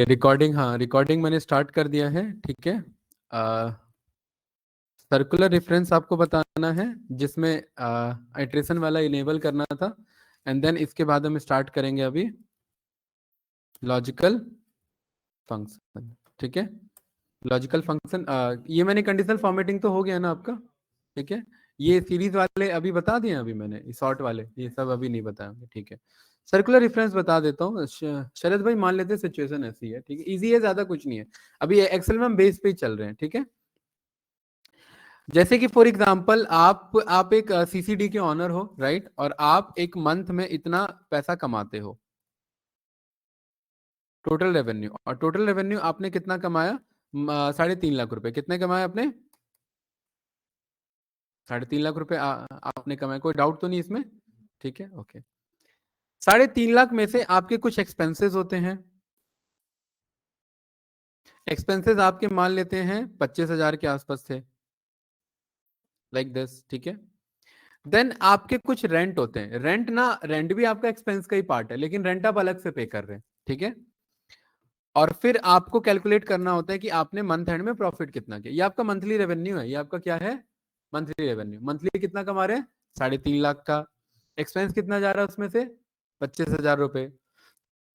Recording, हाँ recording मैंने start कर दिया है, ठीक है। सर्कुलर रेफरेंस आपको बताना है, जिसमें आइट्रेशन वाला इनेबल करना था, एंड देन इसके बाद हम स्टार्ट करेंगे अभी लॉजिकल फंक्शन, ठीक है। लॉजिकल फंक्शन, ये मैंने कंडीशनल फॉर्मेटिंग तो हो गया ना आपका, ठीक है। ये सीरीज वाले अभी बता दिए, अभी मैंने शॉर्ट वाले ये सब अभी नहीं बताया, ठीक है। सर्कुलर रेफरेंस बता देता हूँ। शरद भाई मान लेते हैं सिचुएशन ऐसी है, ठीक है, इजी है, ज्यादा कुछ नहीं है। अभी एक्सेल में हम बेस पे ही चल रहे हैं, ठीक है। जैसे कि फॉर एग्जांपल आप एक सीसीडी के ऑनर हो, राइट, और आप एक मंथ में इतना पैसा कमाते हो, टोटल रेवेन्यू, और टोटल रेवेन्यू आपने कितना कमाया, 3.5 लाख रुपए। कितने कमाए आपने? 3.5 लाख रुपए आपने कमाए। कोई डाउट तो नहीं इसमें? ठीक है, ओके। 3.5 लाख में से आपके कुछ एक्सपेंसेस होते हैं। एक्सपेंसेस आपके मान लेते हैं 25,000 के आसपास थे, लाइक दिस, ठीक है। देन आपके कुछ रेंट होते हैं। रेंट ना, रेंट भी आपका एक्सपेंस का ही पार्ट है, लेकिन रेंट आप अलग से पे कर रहे हैं, ठीक है। और फिर आपको कैलकुलेट करना होता है कि आपने मंथ एंड में प्रॉफिट कितना किया। ये आपका मंथली रेवेन्यू है, ये आपका क्या है, मंथली रेवेन्यू। मंथली कितना कमा रहे हैं? 3.5 लाख का। एक्सपेंस कितना जा रहा है उसमें से? 25,000 रुपए।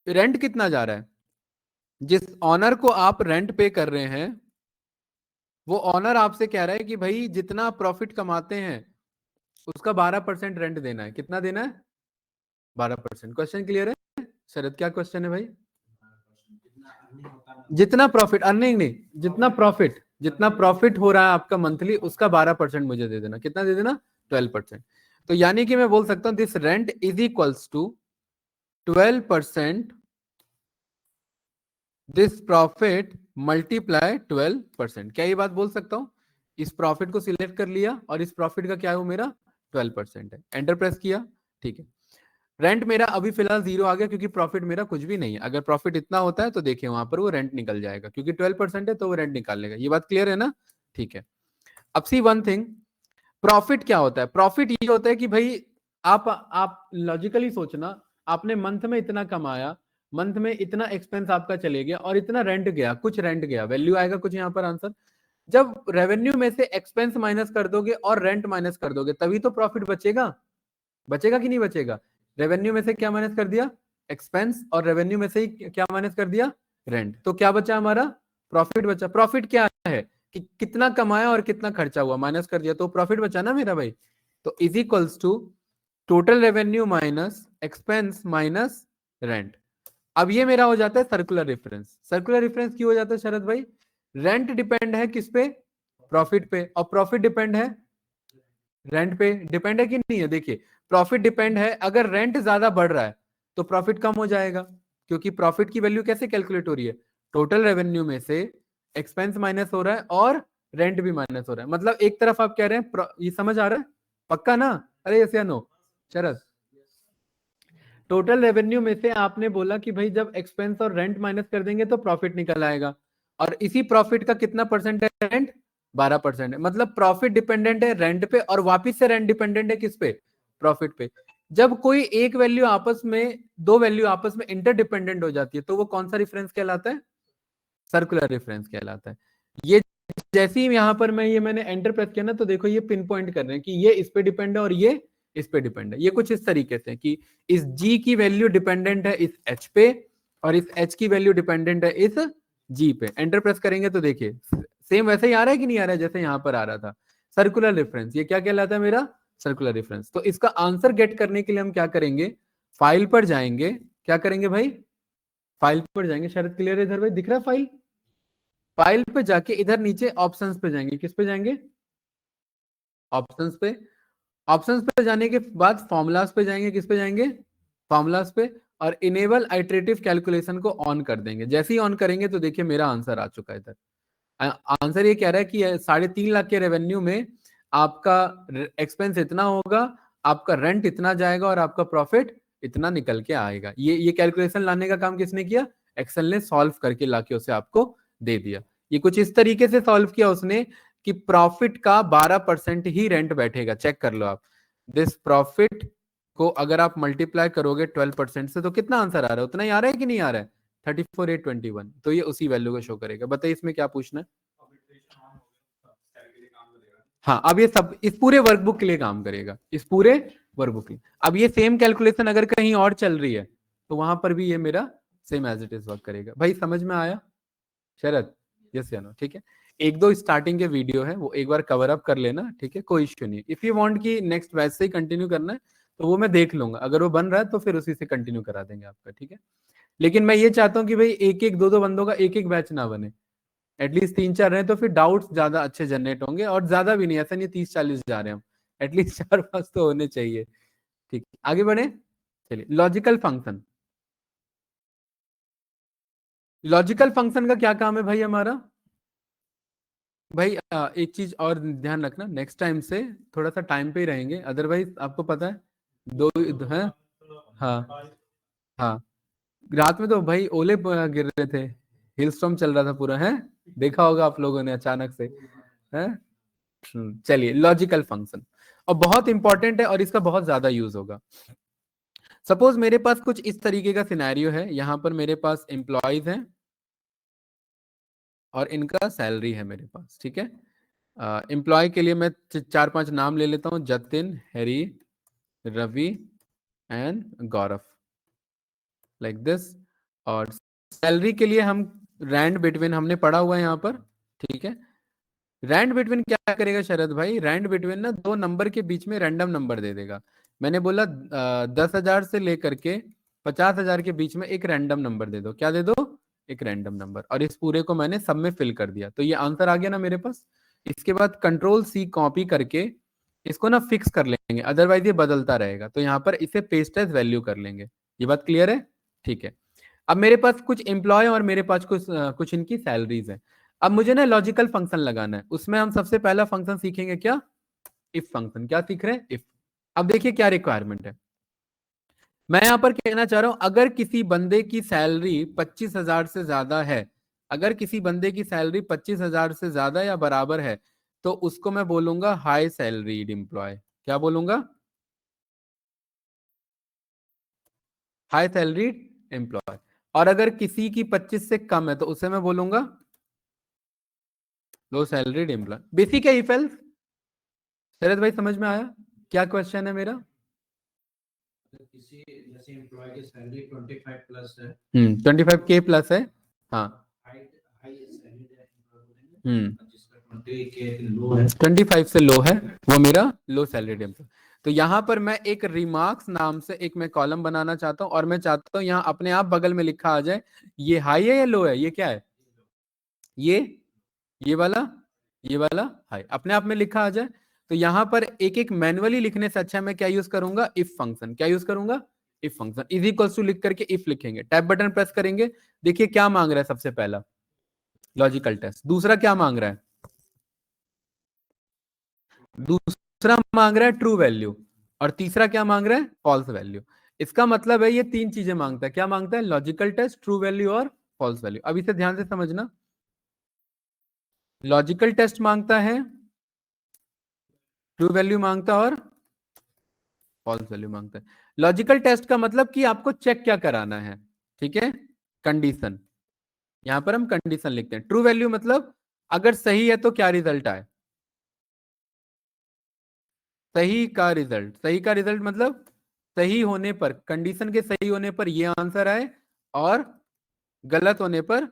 रेंट कितना जा रहा है? जिस ऑनर को आप रेंट पे कर रहे हैं, वो ऑनर आपसे कह रहा है कि भाई जितना प्रॉफिट कमाते हैं उसका 12% रेंट देना है। कितना देना है? 12%। क्वेश्चन क्लियर है शरद? क्या क्वेश्चन है भाई? जितना प्रॉफिट, अर्निंग नहीं, जितना प्रॉफिट हो रहा है आपका मंथली, उसका 12% मुझे दे देना। कितना दे देना? 12%। तो यानी कि मैं बोल सकता हूं this rent is equals to 12% this profit multiply 12%। क्या ये बात बोल सकता हूं? इस प्रॉफिट को सिलेक्ट कर लिया और इस प्रॉफिट का क्या है, वो मेरा 12% है। एंटर प्रेस किया, ठीक है। रेंट मेरा अभी फिलहाल 0 आ गया, क्योंकि प्रॉफिट मेरा कुछ भी नहीं है। अगर प्रॉफिट इतना होता है तो देखिए वहां पर वो रेंट निकल जाएगा, क्योंकि 12% है तो वो रेंट निकाल लेगा। ये बात क्लियर है ना? ठीक है। अब सी वन थिंग, प्रॉफिट क्या होता है? प्रॉफिट ये होता है कि भाई आप लॉजिकली सोचना, आपने मंथ में इतना कमाया, मंथ में इतना एक्सपेंस आपका चले गया, और इतना रेंट गया, कुछ रेंट गया, वैल्यू आएगा कुछ यहाँ पर आंसर। जब रेवेन्यू में से एक्सपेंस माइनस कर दोगे और रेंट माइनस कर दोगे, तभी तो प्रॉफिट बचेगा। बचेगा कि नहीं बचेगा? रेवेन्यू में से क्या माइनस कर दिया? एक्सपेंस। और रेवेन्यू में से ही क्या माइनस कर दिया? रेंट। तो क्या बचा हमारा? प्रॉफिट बचा। प्रॉफिट क्या है कि कितना कमाया और कितना खर्चा हुआ, माइनस कर दिया, तो प्रॉफिट बचा ना मेरा भाई। तो is equals to total revenue minus expense minus rent. अब ये मेरा हो जाता है सर्कुलर रेफरेंस। सर्कुलर रेफरेंस क्यों हो जाता है शरद भाई? रेंट डिपेंड है किस पे? प्रॉफिट पे। और प्रॉफिट डिपेंड है रेंट पे। डिपेंड है कि नहीं है? देखिए, प्रॉफिट डिपेंड है, अगर रेंट ज्यादा बढ़ रहा है तो प्रॉफिट कम हो जाएगा, क्योंकि प्रॉफिट की वैल्यू कैसे कैलकुलेट हो रही है? टोटल रेवेन्यू में से एक्सपेंस माइनस हो रहा है और रेंट भी माइनस हो रहा है। मतलब एक तरफ आप कह रहे हैं, ये समझ आ रहा है पक्का ना? अरे यस या नो शरद? टोटल रेवेन्यू में से आपने बोला कि भाई जब एक्सपेंस और रेंट माइनस कर देंगे तो प्रॉफिट निकल आएगा, और इसी प्रॉफिट का कितना परसेंट है? रेंट 12% है। मतलब प्रॉफिट डिपेंडेंट है रेंट पे, और वापिस से रेंट डिपेंडेंट है किस पे? प्रॉफिट पे। जब कोई एक वैल्यू आपस में, दो वैल्यू आपस में इंटरडिपेंडेंट हो जाती है, तो वो कौन सा रेफरेंस कहलाता है? सर्कुलर रेफरेंस कहलाता है। ये जैसे ही यहां पर मैंने एंटर प्रेस किया ना, तो देखो ये पिन पॉइंट कर रहे हैं कि ये इस पे डिपेंड है और ये इस पे डिपेंड है। ये कुछ इस तरीके से कि इस G की वैल्यू डिपेंडेंट है इस H पे, और इस H की वैल्यू डिपेंडेंट है इस G पे। एंटर प्रेस करेंगे तो देखिए सेम वैसे ही आ रहा है कि नहीं आ रहा है, जैसे यहां पर आ रहा था। सर्कुलर रेफरेंस, ये क्या कहलाता है मेरा? Circular reference. तो इसका आंसर गेट करने के लिए हम क्या करेंगे? फाइल पर जाएंगे। क्या करेंगे भाई? फाइल पर जाएंगे। शरद क्लियर है इधर भाई? दिख रहा है फाइल? फाइल पे जाके इधर नीचे ऑप्शंस पे जाएंगे। किस पे जाएंगे? ऑप्शंस पे। ऑप्शंस पे जाने के बाद फॉर्मूलाज पे जाएंगे। किस पे जाएंगे? फॉर्मूलाज पे। और इनेबल आइटरेटिव कैलकुलेशन को ऑन कर देंगे। जैसे ही ऑन करेंगे तो देखिए मेरा आंसर आ चुका है इधर। आंसर ये कह रहा है कि 3.5 लाख के रेवेन्यू में आपका एक्सपेंस इतना होगा, आपका रेंट इतना जाएगा, और आपका प्रॉफिट इतना निकल के आएगा। ये कैलकुलेशन लाने का काम किसने किया? एक्सेल ने सॉल्व करके लाके उसे आपको दे दिया। ये कुछ इस तरीके से सॉल्व किया उसने कि प्रॉफिट का 12% ही रेंट बैठेगा। चेक कर लो आप, दिस प्रॉफिट को अगर आप मल्टीप्लाई करोगे 12% से, तो कितना आंसर आ रहा है? उतना ही आ रहा है कि नहीं आ रहा है? 34,821, तो ये उसी वैल्यू को शो करेगा। बताइए इसमें क्या पूछना है। हाँ, अब ये सब इस पूरे वर्कबुक के लिए काम करेगा, इस पूरे वर्कबुक के लिए। अब ये सेम कैलकुलेशन अगर कहीं और चल रही है तो वहां पर भी ये मेरा same as it is work करेगा। भाई समझ में आया शरद? यस या नो? ठीक है, एक दो स्टार्टिंग के वीडियो है वो एक बार कवर अप कर लेना, ठीक है, कोई इश्यू नहीं। इफ यू वांट कि नेक्स्ट वैसे ही कंटिन्यू करना है तो वो मैं देख लूंगा, अगर वो बन रहा है तो फिर उसी से कंटिन्यू करा देंगे आपका, ठीक है। लेकिन मैं ये चाहता हूँ कि भाई एक एक दो दो बंदों का एक एक बैच ना बने, एटलीस्ट 3-4 रहे तो फिर डाउट्स ज्यादा अच्छे जनरेट होंगे, और ज्यादा भी नहीं, ऐसा नहीं 30-40 जा रहे हैं हम, एटलीस्ट 4-5 तो होने चाहिए। ठीक, आगे बढ़े। चलिए, लॉजिकल फंक्शन। लॉजिकल फंक्शन का क्या काम है भाई हमारा? भाई एक चीज और ध्यान रखना, नेक्स्ट टाइम से थोड़ा सा टाइम पे ही रहेंगे, अदरवाइज आपको पता है दो है। हाँ हाँ, रात में तो भाई ओले गिर रहे थे, हिल स्टॉर्म चल रहा था पूरा, है देखा होगा आप लोगों ने अचानक से, है। चलिए, लॉजिकल फंक्शन, और बहुत इंपॉर्टेंट है और इसका बहुत ज्यादा यूज होगा। सपोज मेरे पास कुछ इस तरीके का सिनेरियो है, यहां पर मेरे पास एम्प्लॉयज हैं और इनका सैलरी है मेरे पास, ठीक है। एम्प्लॉय के लिए मैं 4-5 नाम ले लेता हूं, Jatin, Harry, Ravi and Gaurav, like this. और सैलरी के लिए हम रैंड बिटवीन हमने पढ़ा हुआ है यहाँ पर, ठीक है। रैंड बिटवीन क्या करेगा शरद भाई? रैंड बिटवीन ना दो नंबर के बीच में रैंडम नंबर दे देगा। मैंने बोला 10,000 से लेकर के 50,000 के बीच में एक रैंडम नंबर दे दो। क्या दे दो? एक रैंडम नंबर। और इस पूरे को मैंने सब में फिल कर दिया, तो ये आंसर आ गया ना मेरे पास। इसके बाद Ctrl+C कॉपी करके इसको ना फिक्स कर लेंगे, अदरवाइज ये बदलता रहेगा, तो यहाँ पर इसे पेस्ट एज वैल्यू कर लेंगे। ये बात क्लियर है? ठीक है। अब मेरे पास कुछ एम्प्लॉय और मेरे पास कुछ इनकी सैलरीज है। अब मुझे ना लॉजिकल फंक्शन लगाना है, उसमें हम सबसे पहला फंक्शन सीखेंगे क्या? If function. क्या सीख रहे हैं? इफ। अब देखिए क्या रिक्वायरमेंट है, मैं यहां पर कहना चाह रहा हूं अगर किसी बंदे की सैलरी 25,000 से ज्यादा है, अगर किसी बंदे की सैलरी 25,000 से ज्यादा या बराबर है, तो उसको मैं बोलूंगा हाई सैलरीड एम्प्लॉय। क्या बोलूंगा? High salaried employee. और अगर किसी की 25 से कम है तो उसे मैं बोलूंगा लो सैलरीड एम्प्लॉय। बेसिक है इफ एल्स। शरद भाई समझ में आया क्या क्वेश्चन है मेरा? किसी जैसे एम्प्लॉय की सैलरी 25 प्लस है, 25K प्लस है, हाँ, जिसका 25 से लो है, वो मेरा लो सैलरीड एम्प्लॉय। तो यहाँ पर मैं एक रिमार्क्स नाम से एक मैं कॉलम बनाना चाहता हूँ, और मैं चाहता हूँ यहाँ अपने आप बगल में लिखा आ जाए ये हाई है या लो है, ये क्या है, ये ये वाला, ये वाला हाई, अपने आप में लिखा आ जाए। तो यहां पर एक एक मैनुअली लिखने से अच्छा मैं क्या यूज करूंगा? If function. क्या यूज करूंगा? If function. Is equals to लिख करके इफ लिखेंगे, टैब बटन प्रेस करेंगे। देखिए क्या मांग रहा है, सबसे पहला लॉजिकल टेस्ट, दूसरा क्या मांग रहा है? दूसरा मांग रहा है ट्रू वैल्यू, और तीसरा क्या मांग रहा है? False value. इसका मतलब है ये तीन चीजें मांगता है। क्या मांगता है? लॉजिकल टेस्ट, ट्रू वैल्यू और फॉल्स वैल्यू। अब इसे ध्यान से समझना, लॉजिकल टेस्ट मांगता है, ट्रू वैल्यू मांगता है और फॉल्स वैल्यू मांगता है। लॉजिकल टेस्ट का मतलब कि आपको चेक क्या कराना है, ठीक है, कंडीशन। यहां पर हम कंडीशन लिखते हैं। ट्रू वैल्यू मतलब अगर सही है तो क्या रिजल्ट आए, सही का रिजल्ट। सही का रिजल्ट मतलब सही होने पर, कंडीशन के सही होने पर ये आंसर आए, और गलत होने पर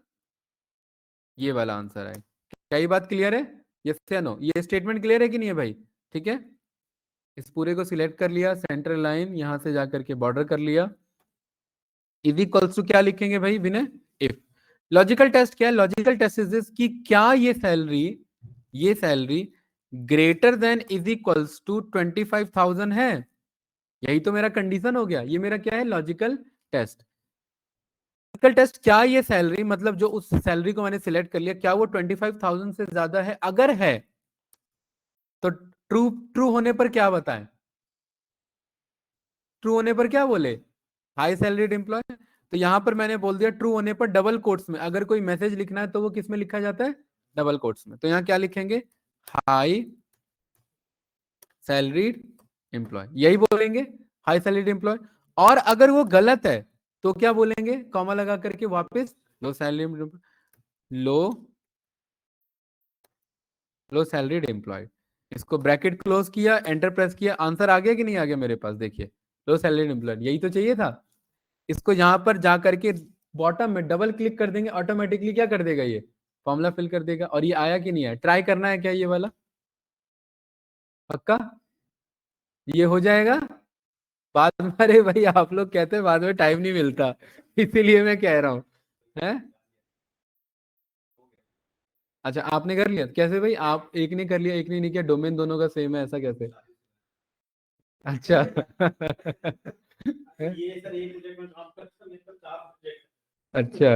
ये वाला आंसर आए। क्या ये बात क्लियर है? यस या नो? ये स्टेटमेंट क्लियर है कि नहीं है भाई? ठीक है, इस पूरे को सिलेक्ट कर लिया, सेंटर लाइन यहां से जाकर के बॉर्डर कर लिया। इज इक्वल्स टू क्या लिखेंगे भाई विनय? इफ। लॉजिकल टेस्ट क्या है? लॉजिकल टेस्ट इज दिस कि क्या ये salary greater than is equals to 25,000 है। यही तो मेरा कंडीशन हो गया, ये मेरा क्या है? Logical test. लॉजिकल टेस्ट, क्या ये सैलरी, मतलब जो उस सैलरी को मैंने सिलेक्ट कर लिया, क्या वो 25,000 से ज्यादा है? अगर है तो ट्रू, ट्रू होने पर क्या बताएं? ट्रू होने पर क्या बोले? High salaried employee. तो यहां पर मैंने बोल दिया ट्रू होने पर डबल कोट्स में, अगर कोई मैसेज लिखना है तो वो किस में लिखा जाता है? डबल कोट्स में। तो यहां क्या लिखेंगे? हाई सैलरीड एम्प्लॉय, यही बोलेंगे, हाई सैलरीड एम्प्लॉय। और अगर वो गलत है तो क्या बोलेंगे कॉमा लगा करके वापस, लो सैलरी, लो लो सैलरीड एम्प्लॉय, इसको ब्रैकेट क्लोज किया, एंटर प्रेस किया, आंसर आ गया कि नहीं आ गया मेरे पास, देखिए लो सैलरीड एम्प्लॉय, यही तो चाहिए था। इसको यहाँ पर जा करके बॉटम में डबल क्लिक कर देंगे, ऑटोमेटिकली क्या कर देगा, ये फॉर्मूला फिल कर देगा। और ये आया कि नहीं आया, ट्राई करना है क्या ये वाला, पक्का ये हो जाएगा। बाद में, अरे भाई आप लोग कहते हैं बाद में टाइम नहीं मिलता, इसीलिए मैं कह रहा हूँ है। अच्छा आपने कर लिया कैसे भाई, आप एक ने कर लिया एक ने नहीं किया, डोमेन दोनों का सेम है, ऐसा कैसे? अच्छा अच्छा,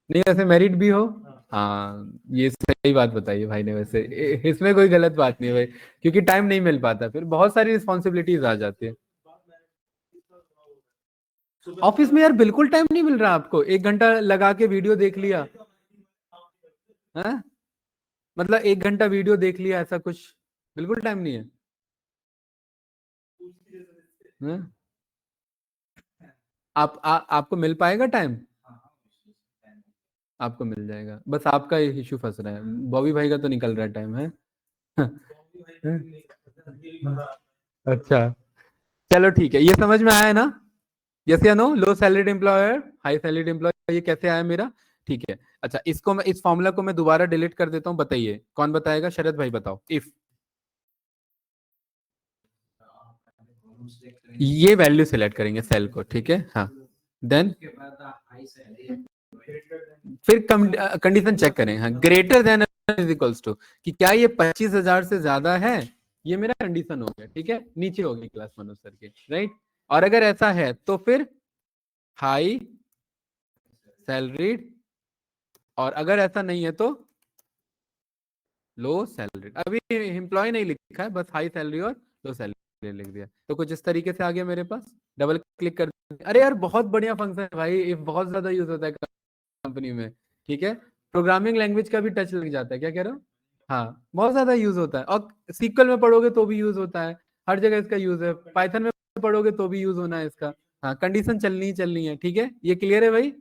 नहीं वैसे मेरिट भी हो। हाँ ये सही बात बताइए भाई ने, वैसे इसमें कोई गलत बात नहीं है भाई, क्योंकि टाइम नहीं मिल पाता, फिर बहुत सारी रिस्पॉन्सिबिलिटीज आ जाती है। ऑफिस में यार बिल्कुल टाइम नहीं मिल रहा आपको, 1 घंटा लगा के वीडियो देख लिया है, मतलब 1 घंटा वीडियो देख लिया, ऐसा कुछ बिल्कुल टाइम नहीं है, हैं? आपको मिल पाएगा टाइम, आपको मिल जाएगा, बस आपका इशू फंस रहा है, बॉबी भाई का तो निकल रहा है टाइम है। अच्छा चलो ठीक है, ये समझ में आया है ना, यस या no, low salaried employer high salaried employer, ये कैसे आया मेरा, ठीक है। अच्छा इसको मैं, इस फॉर्मूला को मैं दोबारा डिलीट कर देता हूं, बताइए कौन बताएगा, शरद भाई बताओ। इफ ये वैल्यू सिलेक्ट करेंगे सेल को, ठीक है हाँ, देन फिर कंडीशन चेक करें, हाँ greater than is equals to, कि क्या ये 25,000 से ज्यादा है, ये मेरा कंडीशन हो गया, ठीक है, नीचे होगी क्लास मनोज सर के, राइट। और अगर ऐसा है तो फिर हाई सैलरीड, और अगर ऐसा नहीं है तो लो सैलरी, अभी एम्प्लॉय नहीं लिखा है, बस हाई सैलरी और लो सैलरी लिख दिया, तो कुछ इस तरीके से आ गया मेरे पास, डबल क्लिक कर दिया। अरे यार बहुत बढ़िया फंक्शन है भाई, ये बहुत ज्यादा यूज होता है कंपनी में, ठीक है, प्रोग्रामिंग लैंग्वेज का भी टच लग जाता है, क्या कह रहे हो, हाँ बहुत ज्यादा यूज होता है, और सीक्वल में पढ़ोगे तो भी यूज होता है, हर जगह इसका यूज है, पाइथन में पढ़ोगे तो भी यूज होना है इसका, हाँ कंडीशन चलनी ही चलनी है, ठीक है, ये क्लियर है भाई,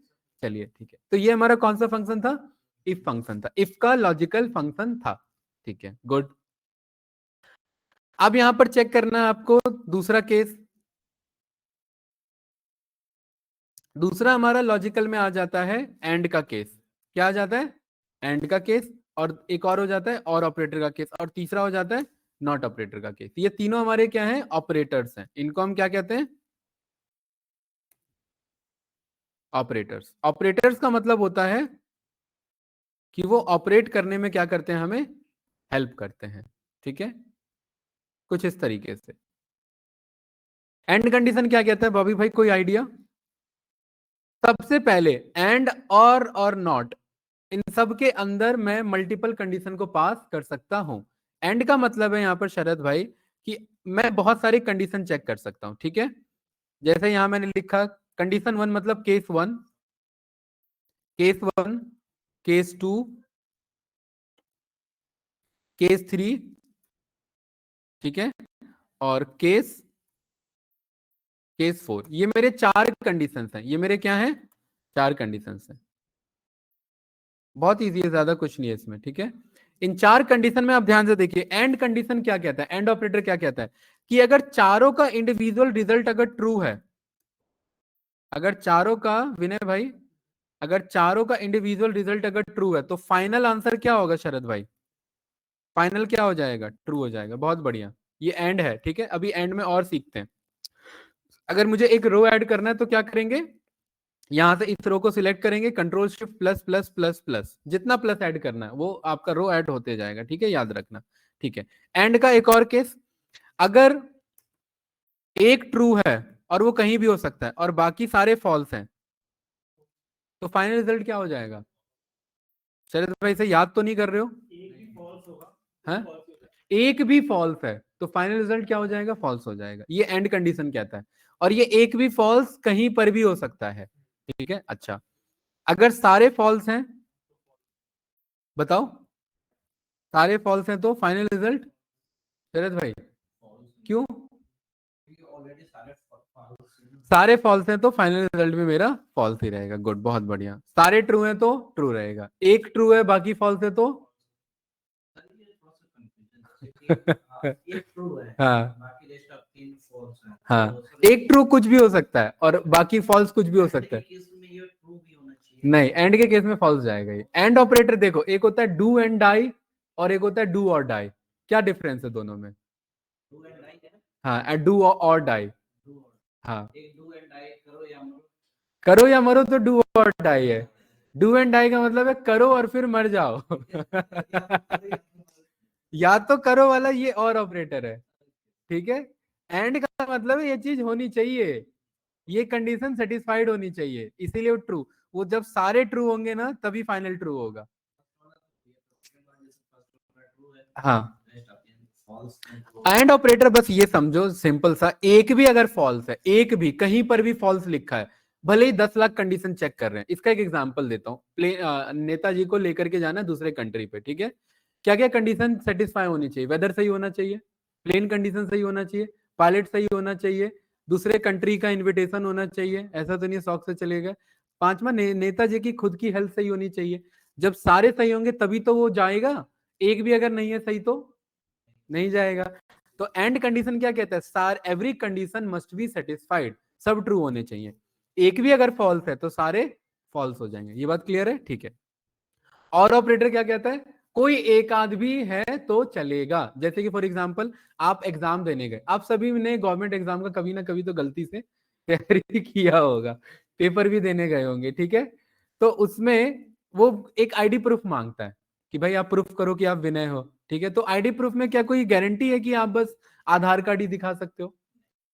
चलिए ठीक है, तो ये हमारा कौन सा फंक्शन था, इफ फंक्शन था, इफ का लॉजिकल फंक्शन था, ठीक है गुड। अब यहां पर चेक करना है आपको दूसरा केस, दूसरा हमारा लॉजिकल में आ जाता है एंड का केस, क्या आ जाता है, एंड का केस, और एक और हो जाता है और ऑपरेटर का केस, और तीसरा हो जाता है नॉट ऑपरेटर का केस, ये तीनों हमारे क्या हैं, ऑपरेटर्स हैं, इनको हम क्या कहते हैं, ऑपरेटर्स। ऑपरेटर्स का मतलब होता है कि वो ऑपरेट करने में क्या करते हैं, हमें हेल्प करते हैं, ठीक है, कुछ इस तरीके से। एंड कंडीशन क्या कहता है बॉबी भाई, कोई आइडिया? सबसे पहले एंड और नॉट, इन सब के अंदर मैं मल्टीपल कंडीशन को पास कर सकता हूं। एंड का मतलब है यहां पर शरद भाई कि मैं बहुत सारी कंडीशन चेक कर सकता हूं, ठीक है, जैसे यहां मैंने लिखा कंडीशन 1 मतलब केस 1, केस 1, केस 2, केस 3, ठीक है, और केस केस 4, ये मेरे 4 कंडीशंस हैं, ये मेरे क्या हैं, 4 कंडीशंस हैं, बहुत इजी है, ज्यादा कुछ नहीं है इसमें, ठीक है। इन 4 कंडीशन में आप ध्यान से देखिए, एंड कंडीशन क्या कहता है, एंड ऑपरेटर क्या कहता है, कि अगर चारों का इंडिविजुअल रिजल्ट अगर ट्रू है, अगर चारों का, विनय भाई, अगर चारों का इंडिविजुअल रिजल्ट अगर ट्रू है, तो फाइनल आंसर क्या होगा शरद भाई, फाइनल क्या हो जाएगा, ट्रू हो जाएगा, बहुत बढ़िया, ये एंड है, ठीक है। अभी एंड में और सीखते हैं, अगर मुझे एक रो ऐड करना है तो क्या करेंगे, यहां से इस रो को सिलेक्ट करेंगे, control shift plus plus plus plus, जितना प्लस ऐड करना है वो आपका रो ऐड होते जाएगा, ठीक है, याद रखना, ठीक है। एंड का एक और केस, अगर एक ट्रू है और वो कहीं भी हो सकता है और बाकी सारे फॉल्स हैं, तो फाइनल रिजल्ट क्या हो जाएगा, शरद भाई से याद तो नहीं कर रहे हो, हाँ एक भी फॉल्स है तो फाइनल रिजल्ट क्या हो जाएगा, फॉल्स हो जाएगा, ये एंड कंडीशन कहता है। और ये एक भी फॉल्स कहीं पर भी हो सकता है, ठीक है। अच्छा अगर सारे फॉल्स हैं, बताओ, सारे फॉल्स हैं तो फाइनल रिजल्ट, शरद भाई क्यों, सारे फॉल्स हैं तो फाइनल रिजल्ट भी मेरा फॉल्स ही रहेगा। गुड, बहुत बढ़िया। सारे ट्रू हैं तो ट्रू रहेगा, एक ट्रू है बाकी फॉल्स है तो हाँ हाँ, एक ट्रू कुछ भी हो सकता है और बाकी फॉल्स कुछ भी हो सकता है। नहीं, एंड के केस में फॉल्स जाएगा ये। एंड ऑपरेटर देखो, एक होता है डू एंड डाई और एक होता है डू और डाई। क्या डिफरेंस है दोनों में? हाँ, डू और डाई। हाँ, करो या मरो तो डू और डाई है। डू एंड डाई का मतलब है करो और फिर मर जाओ। या तो करो वाला ये और ऑपरेटर है, ठीक है। एंड का मतलब है ये चीज होनी चाहिए, ये कंडीशन सेटिस्फाइड होनी चाहिए, इसीलिए वो ट्रू। वो जब सारे ट्रू होंगे ना तभी फाइनल ट्रू होगा। हाँ, एंड ऑपरेटर बस ये समझो सिंपल सा, एक भी अगर फॉल्स है, एक भी कहीं पर भी फॉल्स लिखा है, भले ही 10 लाख कंडीशन चेक कर रहे हैं। इसका एक एग्जांपल देता हूँ। नेताजी को लेकर के जाना है दूसरे कंट्री पे, ठीक है। क्या क्या कंडीशन सेटिस्फाई होनी चाहिए? वेदर सही होना चाहिए, प्लेन कंडीशन सही होना चाहिए, पायलट सही होना चाहिए, दूसरे कंट्री का इन्विटेशन होना चाहिए, ऐसा तो नहीं शौक से चलेगा। पांचवा, नेताजी की खुद की हेल्थ सही होनी चाहिए। जब सारे सही होंगे तभी तो वो जाएगा, एक भी अगर नहीं है सही तो नहीं जाएगा। तो एंड कंडीशन क्या कहता है? सार every condition must be satisfied, सब ट्रू होने चाहिए। एक भी अगर फॉल्स है तो सारे फॉल्स हो जाएंगे। ये बात क्लियर है? ठीक है। और ऑपरेटर क्या कहता है? कोई एक आध भी है तो चलेगा। जैसे कि फॉर एग्जांपल आप एग्जाम देने गए, आप सभी ने गवर्नमेंट एग्जाम का कभी ना कभी तो गलती से तैयारी किया होगा, पेपर भी देने गए होंगे, ठीक है। तो उसमें वो एक आईडी प्रूफ मांगता है कि भाई आप प्रूफ करो कि आप विनय हो, ठीक है। तो आईडी प्रूफ में क्या कोई गारंटी है कि आप बस आधार कार्ड ही दिखा सकते हो?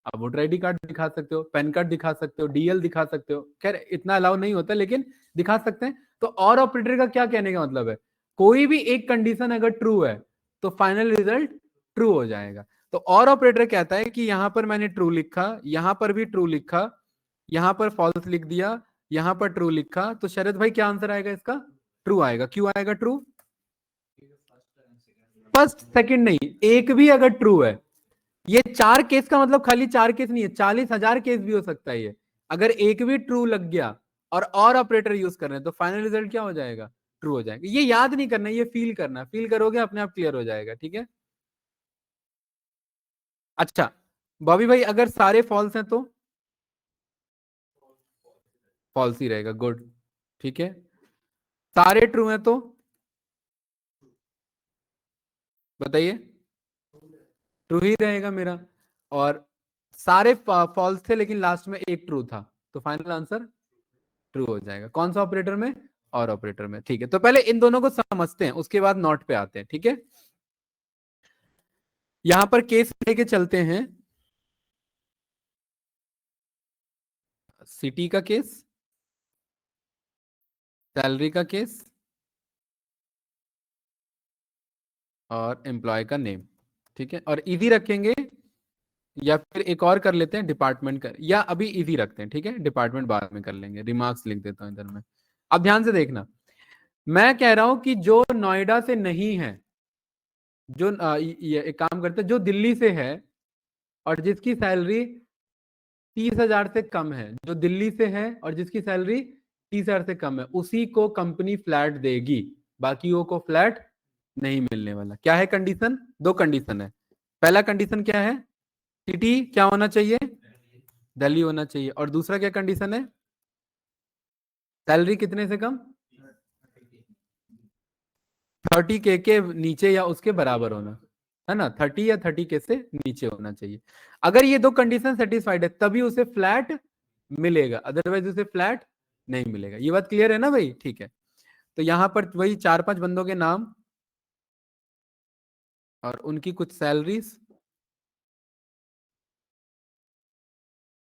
आप वोटर आईडी कार्ड दिखा सकते हो, पैन कार्ड दिखा सकते हो, डीएल दिखा सकते हो, खैर इतना अलाउ नहीं होता लेकिन दिखा सकते हैं। तो और ऑपरेटर का क्या कहने का मतलब है? कोई भी एक कंडीशन अगर ट्रू है तो फाइनल रिजल्ट ट्रू हो जाएगा। तो और ऑपरेटर कहता है कि यहां पर मैंने ट्रू लिखा, यहां पर भी ट्रू लिखा, यहां पर फॉल्स लिख दिया, यहां पर ट्रू लिखा, तो शरद भाई क्या आंसर आएगा इसका? ट्रू आएगा। क्यों आएगा ट्रू? फर्स्ट सेकंड नहीं, एक भी अगर ट्रू है, ये 4 केस का मतलब खाली 4 केस नहीं है, 40,000 केस भी हो सकता है ये। अगर एक भी ट्रू लग गया और ऑपरेटर यूज कर रहे हैं तो फाइनल रिजल्ट क्या हो जाएगा? ट्रू हो जाएगा। ये याद नहीं करना, ये फील करना, फील करोगे अपने आप क्लियर हो जाएगा, ठीक है। अच्छा, बॉबी भाई अगर सारे फॉल्स हैं तो फॉल्स ही रहेगा। गुड, ठीक है। सारे ट्रू हैं तो बताइए, ट्रू ही रहेगा मेरा। और सारे फॉल्स थे लेकिन लास्ट में एक ट्रू था, तो फाइनल आंसर ट्रू हो जाएगा। कौन सा ऑपरेटर में? और ऑपरेटर में, ठीक है। तो पहले इन दोनों को समझते हैं, उसके बाद नोट पे आते हैं, ठीक है। यहां पर केस लेके चलते हैं, सिटी का केस, सैलरी का केस और एम्प्लॉय का नेम, ठीक है। और इजी रखेंगे या फिर एक और कर लेते हैं डिपार्टमेंट का, या अभी इजी रखते हैं, ठीक है, डिपार्टमेंट बाद में कर लेंगे। रिमार्क्स लिख देता हूं इधर में। अब ध्यान से देखना, मैं कह रहा हूं कि जो नोएडा से नहीं है, जो ये एक काम करते हैं, जो दिल्ली से है और जिसकी सैलरी 30,000 से कम है, जो दिल्ली से है और जिसकी सैलरी 30,000 से कम है, उसी को कंपनी फ्लैट देगी, बाकियों को फ्लैट नहीं मिलने वाला। क्या है कंडीशन? दो कंडीशन है। पहला कंडीशन क्या है? सिटी क्या होना चाहिए? दिल्ली होना चाहिए। और दूसरा क्या कंडीशन है? सैलरी कितने से कम? 30K के नीचे या उसके बराबर होना, है ना। 30 या 30K से नीचे होना चाहिए। अगर ये दो कंडीशन सेटिस्फाइड है तभी उसे फ्लैट मिलेगा, अदरवाइज उसे फ्लैट नहीं मिलेगा। ये बात क्लियर है ना भाई? ठीक है। तो यहां पर वही 4-5 बंदों के नाम और उनकी कुछ सैलरीज,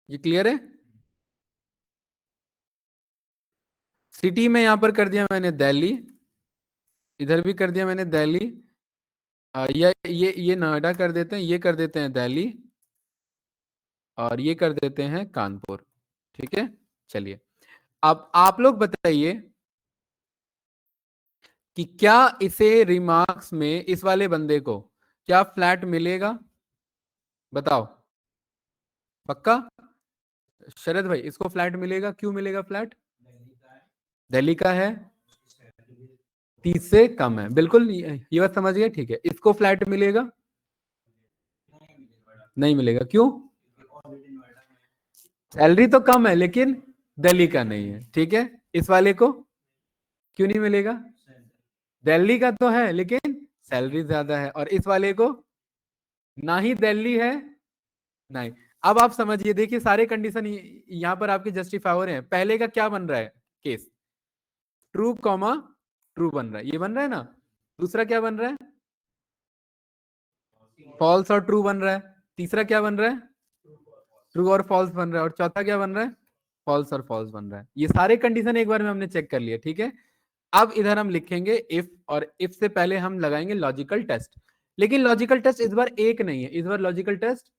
ये क्लियर है। सिटी में यहां पर कर दिया मैंने दिल्ली, इधर भी कर दिया मैंने दिल्ली। ये नोएडा कर देते हैं, ये कर देते हैं दिल्ली, और ये कर देते हैं कानपुर, ठीक है। चलिए, अब आप लोग बताइए कि क्या इसे रिमार्क्स में इस वाले बंदे को क्या फ्लैट मिलेगा? बताओ, पक्का? शरद भाई इसको फ्लैट मिलेगा, क्यों मिलेगा फ्लैट? दिल्ली का है, 30 से कम है, बिल्कुल ये बात समझ गए, ठीक है। इसको फ्लैट मिलेगा? नहीं मिलेगा, क्यों? सैलरी तो कम है लेकिन दिल्ली का नहीं है, ठीक है। इस वाले को क्यों नहीं मिलेगा? दिल्ली का तो है लेकिन सैलरी ज्यादा है। और इस वाले को ना ही दिल्ली है नहीं। अब आप समझिए, देखिए सारे कंडीशन यहाँ पर आपके जस्टिफायर हैं। पहले का क्या बन रहा है केस? ट्रू कॉमा ट्रू बन रहा है, ये बन रहा है ना। दूसरा क्या बन रहा है? फॉल्स और ट्रू बन रहा है। तीसरा क्या बन रहा है? ट्रू और फॉल्स बन रहा है। और चौथा क्या बन रहा है? फॉल्स और फॉल्स बन रहा है। ये सारे कंडीशन एक बार में हमने चेक कर लिए, ठीक है। अब इधर हम लिखेंगे इफ, और इफ से पहले हम लगाएंगे लॉजिकल टेस्ट। लेकिन लॉजिकल टेस्ट इस बार एक नहीं है, इस बार लॉजिकल टेस्ट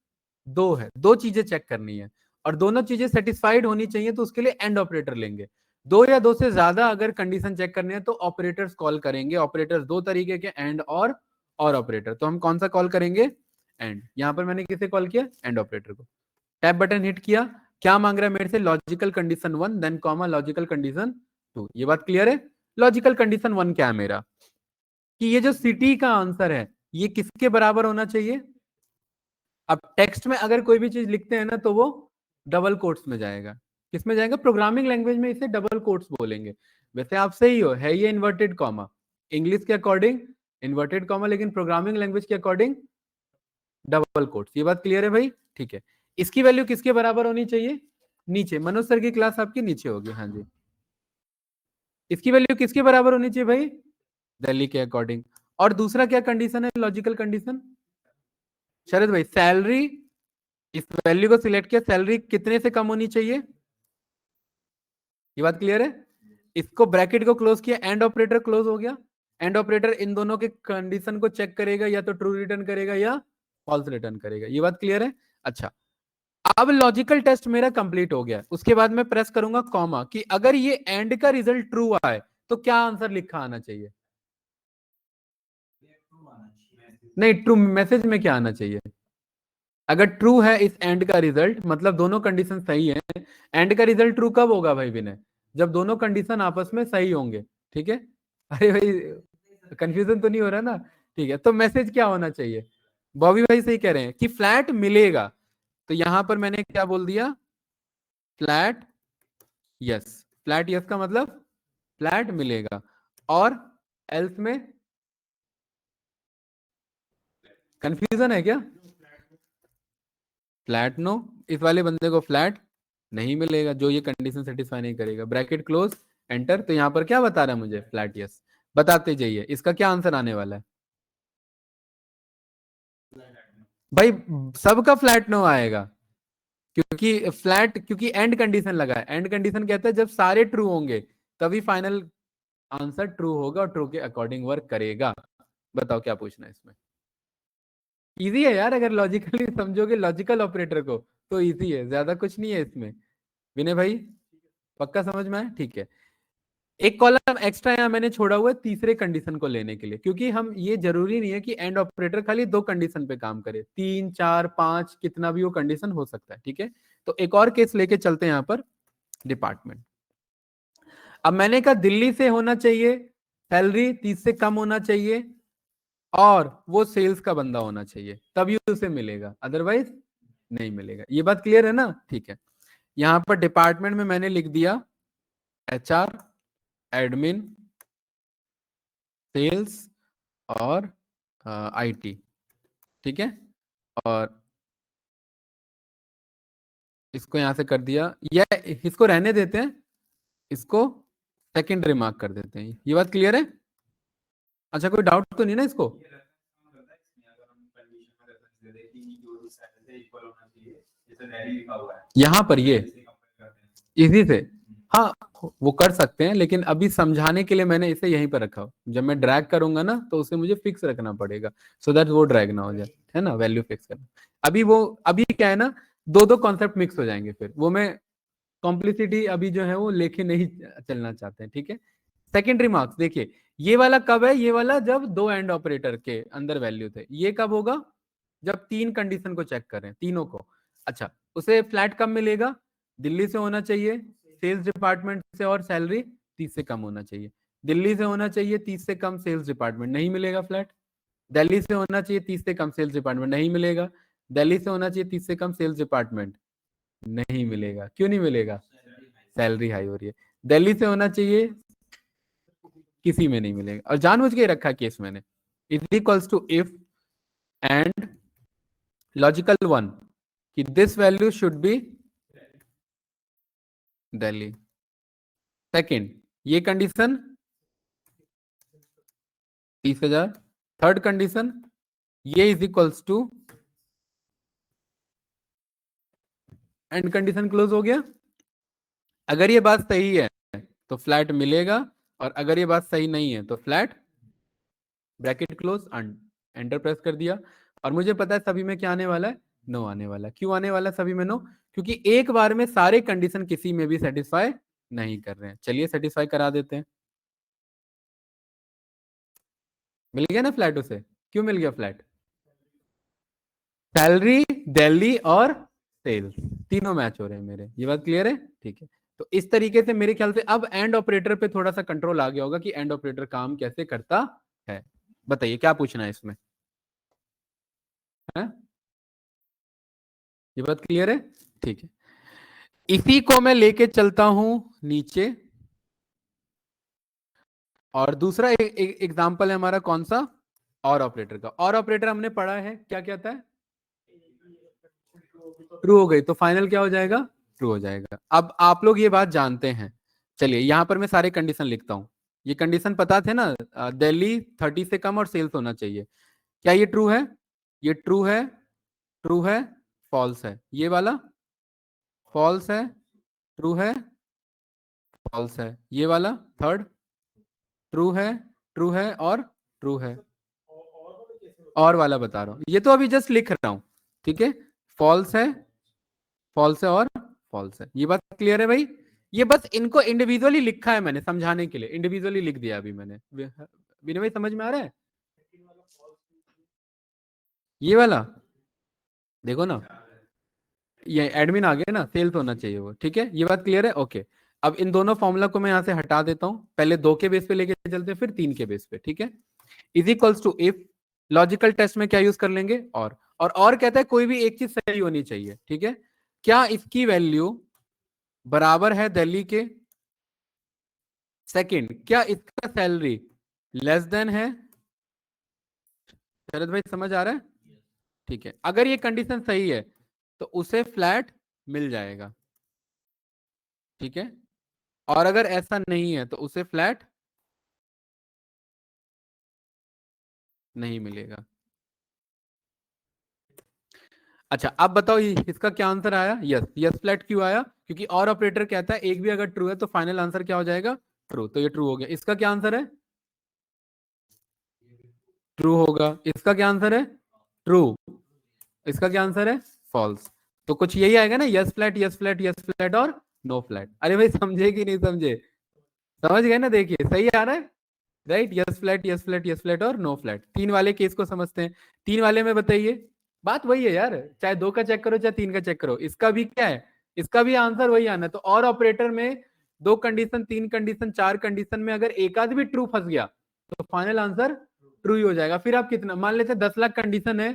दो है। दो चीजें चेक करनी है और दोनों चीजें सेटिस्फाइड होनी चाहिए, तो उसके लिए एंड ऑपरेटर लेंगे। दो या दो से ज्यादा अगर कंडीशन चेक करनी है तो ऑपरेटर्स कॉल करेंगे। ऑपरेटर्स दो तरीके के, एंड और ऑपरेटर। तो हम कौन सा कॉल करेंगे? एंड। यहां पर मैंने किसे कॉल किया? एंड ऑपरेटर को। टैब बटन हिट किया, क्या मांग रहा है मेरे से? Logical condition 1 then comma logical condition 2। ये बात क्लियर है? लॉजिकल कंडीशन 1 क्या है मेरा? कि ये जो सिटी का आंसर है ये किसके बराबर होना चाहिए? अब टेक्स्ट में अगर कोई भी चीज लिखते हैं ना तो वो डबल कोट्स में जाएगा। किस में जाएगा? प्रोग्रामिंग लैंग्वेज में इसे डबल कोट्स बोलेंगे। वैसे आप सही हो, है ये इन्वर्टेड कॉमा इंग्लिश के अकॉर्डिंग इन्वर्टेड कॉमा, लेकिन प्रोग्रामिंग लैंग्वेज के अकॉर्डिंग डबल कोट्स। ये बात क्लियर है भाई? ठीक है। इसकी वैल्यू किसके बराबर होनी चाहिए? नीचे। मनोज सर की क्लास आपकी नीचे होगी, हाँ जी। इसकी वैल्यू किसके बराबर होनी चाहिए भाई? दिल्ली के अकॉर्डिंग। और दूसरा क्या कंडीशन है लॉजिकल कंडीशन? शरद भाई सैलरी, इस वैल्यू को सिलेक्ट किया, सैलरी कितने से कम होनी चाहिए? ये बात क्लियर है? इसको ब्रैकेट को क्लोज किया, एंड ऑपरेटर क्लोज हो गया। एंड ऑपरेटर इन दोनों के कंडीशन को चेक करेगा, या तो ट्रू रिटर्न करेगा या फॉल्स रिटर्न करेगा। ये बात क्लियर है? अच्छा, अब लॉजिकल टेस्ट मेरा कंप्लीट हो गया। उसके बाद मैं प्रेस करूंगा कॉमा, कि अगर ये एंड का रिजल्ट ट्रू आए तो क्या आंसर लिखा आना चाहिए? नहीं, ट्रू मैसेज में क्या आना चाहिए? अगर ट्रू है इस एंड का रिजल्ट, मतलब दोनों कंडीशन सही है। एंड का रिजल्ट ट्रू कब होगा भाई विनय? जब दोनों कंडीशन आपस में सही होंगे, ठीक है। अरे भाई कंफ्यूजन तो नहीं हो रहा ना? ठीक है, तो मैसेज क्या होना चाहिए? बॉबी भाई सही कह रहे हैं कि फ्लैट मिलेगा। तो यहां पर मैंने क्या बोल दिया? Flat yes. फ्लैट यस का मतलब फ्लैट मिलेगा। और एल्स में कंफ्यूजन है क्या? Flat no. इस वाले बंदे को फ्लैट नहीं मिलेगा जो ये कंडीशन सेटिस्फाई नहीं करेगा। Bracket close, enter. तो यहां पर क्या बता रहा है मुझे? Flat yes. बताते जाइए इसका क्या आंसर आने वाला है भाई? सबका फ्लैट नो आएगा, क्योंकि फ्लैट, क्योंकि एंड कंडीशन लगा है। एंड कंडीशन कहता है जब सारे ट्रू होंगे तभी फाइनल आंसर ट्रू होगा और ट्रू के अकॉर्डिंग वर्क करेगा। बताओ क्या पूछना है इसमें? इजी है यार, अगर लॉजिकली समझोगे लॉजिकल ऑपरेटर को तो इजी है, ज्यादा कुछ नहीं है इसमें। विनय भाई पक्का समझ में आया? ठीक है। एक कॉलम एक्स्ट्रा यहाँ मैंने छोड़ा हुआ है तीसरे कंडीशन को लेने के लिए, क्योंकि हम, ये जरूरी नहीं है कि एंड ऑपरेटर खाली दो कंडीशन पे काम करे, 3 4 5 कितना भी वो कंडीशन हो सकता है, ठीक है। तो एक और केस लेके चलते हैं यहाँ पर, डिपार्टमेंट। अब मैंने कहा दिल्ली से होना चाहिए, सैलरी 30 से कम होना चाहिए, और वो सेल्स का बंदा होना चाहिए, तभी उसे मिलेगा, अदरवाइज नहीं मिलेगा। ये बात क्लियर है ना? ठीक है। यहां पर डिपार्टमेंट में मैंने लिख दिया HR, एडमिन, सेल्स और IT, ठीक है। और इसको यहां से कर दिया, या इसको रहने देते हैं, इसको सेकेंडरी मार्क कर देते हैं। ये बात क्लियर है? अच्छा, कोई डाउट तो नहीं ना इसको? यहाँ पर ये इजी से, हाँ वो कर सकते हैं, लेकिन अभी समझाने के लिए मैंने इसे यहीं पर रखा। जब मैं ड्रैग करूंगा ना तो उसे मुझे फिक्स रखना पड़ेगा, सो दैट वो ड्रैग ना हो जाए, है ना, वैल्यू फिक्स करना। अभी क्या है ना, दो दो कॉन्सेप्ट मिक्स हो जाएंगे, फिर वो मैं कॉम्प्लिसिटी अभी जो है वो लेके नहीं चलना चाहते हैं, ठीक है। सेकेंडरी मार्क्स देखिए, ये वाला कब है? ये वाला जब दो एंड ऑपरेटर के अंदर वैल्यू थे। ये कब होगा? जब तीन कंडीशन को चेक करें, तीनों को। अच्छा, उसे फ्लैट कब मिलेगा? दिल्ली से होना चाहिए सेल्स डिपार्टमेंट से, और सैलरी 30 से कम होना चाहिए। दिल्ली से होना चाहिए 30 से कम सेल्स डिपार्टमेंट, नहीं मिलेगा फ्लैट। दिल्ली से होना चाहिए 30 से कम सेल्स डिपार्टमेंट, नहीं मिलेगा। दिल्ली से होना चाहिए 30 से कम सेल्स डिपार्टमेंट, नहीं मिलेगा। क्यों नहीं मिलेगा? सैलरी हाई हो रही है। दिल्ली से होना चाहिए, किसी में नहीं मिलेगा। और जानबूझ के रखा केस मैंने, is equals to if and logical one कि this value should be Delhi. Second, ये कंडीशन 30,000। थर्ड कंडीशन, ये is equals to, and condition close हो गया। अगर ये बात सही है तो फ्लैट मिलेगा, और अगर ये बात सही नहीं है तो flat, bracket close, enter press कर दिया। और मुझे पता है सभी में क्या आने वाला है, नो आने वाला है। क्यों आने वाला है सभी में नो? क्योंकि एक बार में सारे कंडीशन किसी में भी सेटिस्फाई नहीं कर रहे हैं। चलिए सेटिस्फाई करा देते हैं। मिल गया ना फ्लैट उसे? क्यों मिल गया फ्लैट? सैलरी, दिल्ली और सेल्स तीनों मैच हो रहे हैं मेरे। ये बात क्लियर है? ठीक है। तो इस तरीके से मेरे ख्याल से अब एंड ऑपरेटर पे थोड़ा सा कंट्रोल आ गया होगा कि एंड ऑपरेटर काम कैसे करता है। बताइए क्या पूछना है इसमें, है? ये बात क्लियर है? ठीक है। इसी को मैं लेके चलता हूं नीचे, और दूसरा एग्जांपल है हमारा कौन सा? और ऑपरेटर का। और ऑपरेटर हमने पढ़ा है क्या कहता है? ट्रू हो गई तो फाइनल क्या हो जाएगा? ट्रू हो जाएगा। अब आप लोग ये बात जानते हैं, चलिए यहां पर मैं सारे कंडीशन लिखता हूं। ये कंडीशन पता थे ना, दिल्ली 30 से कम और सेल्स होना चाहिए। क्या ये ट्रू है? ये ट्रू है, ट्रू है, फॉल्स है। ये वाला फॉल्स है, ट्रू है, फॉल्स है। ये वाला थर्ड ट्रू है और ट्रू है। और वाला बता रहा हूं, ये तो अभी जस्ट लिख रहा हूं। ठीक है, फॉल्स है, फॉल्स है और फॉल्स है। ये बात क्लियर है भाई? ये बस इनको इंडिविजुअली लिखा है मैंने समझाने के लिए, इंडिविजुअली लिख दिया अभी मैंने। विनय भाई समझ में आ रहा है? ये वाला देखो ना, ये एडमिन आ गया ना, सेल्स होना चाहिए वो। ठीक है, ये बात क्लियर है? ओके। अब इन दोनों फॉर्मूला को मैं यहां से हटा देता हूं, पहले 2 के बेस पे लेके चलते हैं, फिर 3 के बेस पे। ठीक है, is equals to if, logical test में क्या यूज कर लेंगे? और कहता है कोई भी एक चीज सही होनी चाहिए। ठीक है, क्या इसकी वैल्यू बराबर है दिल्ली के? सेकंड, क्या इसका सैलरी लेस देन है? शरद भाई समझ आ रहा है? ठीक है, अगर ये कंडीशन सही है तो उसे फ्लैट मिल जाएगा। ठीक है, और अगर ऐसा नहीं है तो उसे फ्लैट नहीं मिलेगा। अच्छा अब बताओ इसका क्या आंसर आया? यस, यस फ्लैट क्यों आया? क्योंकि और ऑपरेटर कहता है एक भी अगर ट्रू है तो फाइनल आंसर क्या हो जाएगा? ट्रू। तो ये ट्रू हो गया। इसका क्या आंसर है? ट्रू होगा। इसका क्या आंसर है? ट्रू। इसका क्या आंसर है? फॉल्स। तो कुछ यही आएगा ना, yes flat, yes flat, yes flat और नो फ्लैट। अरे भाई समझे कि नहीं समझे? समझ गए ना? देखिए सही आ रहा है, right? Yes flat, yes flat, yes flat और नो फ्लैट। 3 वाले केस को समझते हैं। 3 वाले में बताइए, बात वही है यार, चाहे 2 का चेक करो चाहे 3 का चेक करो, इसका भी क्या है? इसका भी आंसर वही आना है। तो और ऑपरेटर में 2 कंडीशन, 3 कंडीशन, 4 कंडीशन में अगर एक आध भी ट्रू फंस गया तो फाइनल आंसर ट्रू ही हो जाएगा। फिर आप कितना मान लेते हैं, 10 लाख कंडीशन है,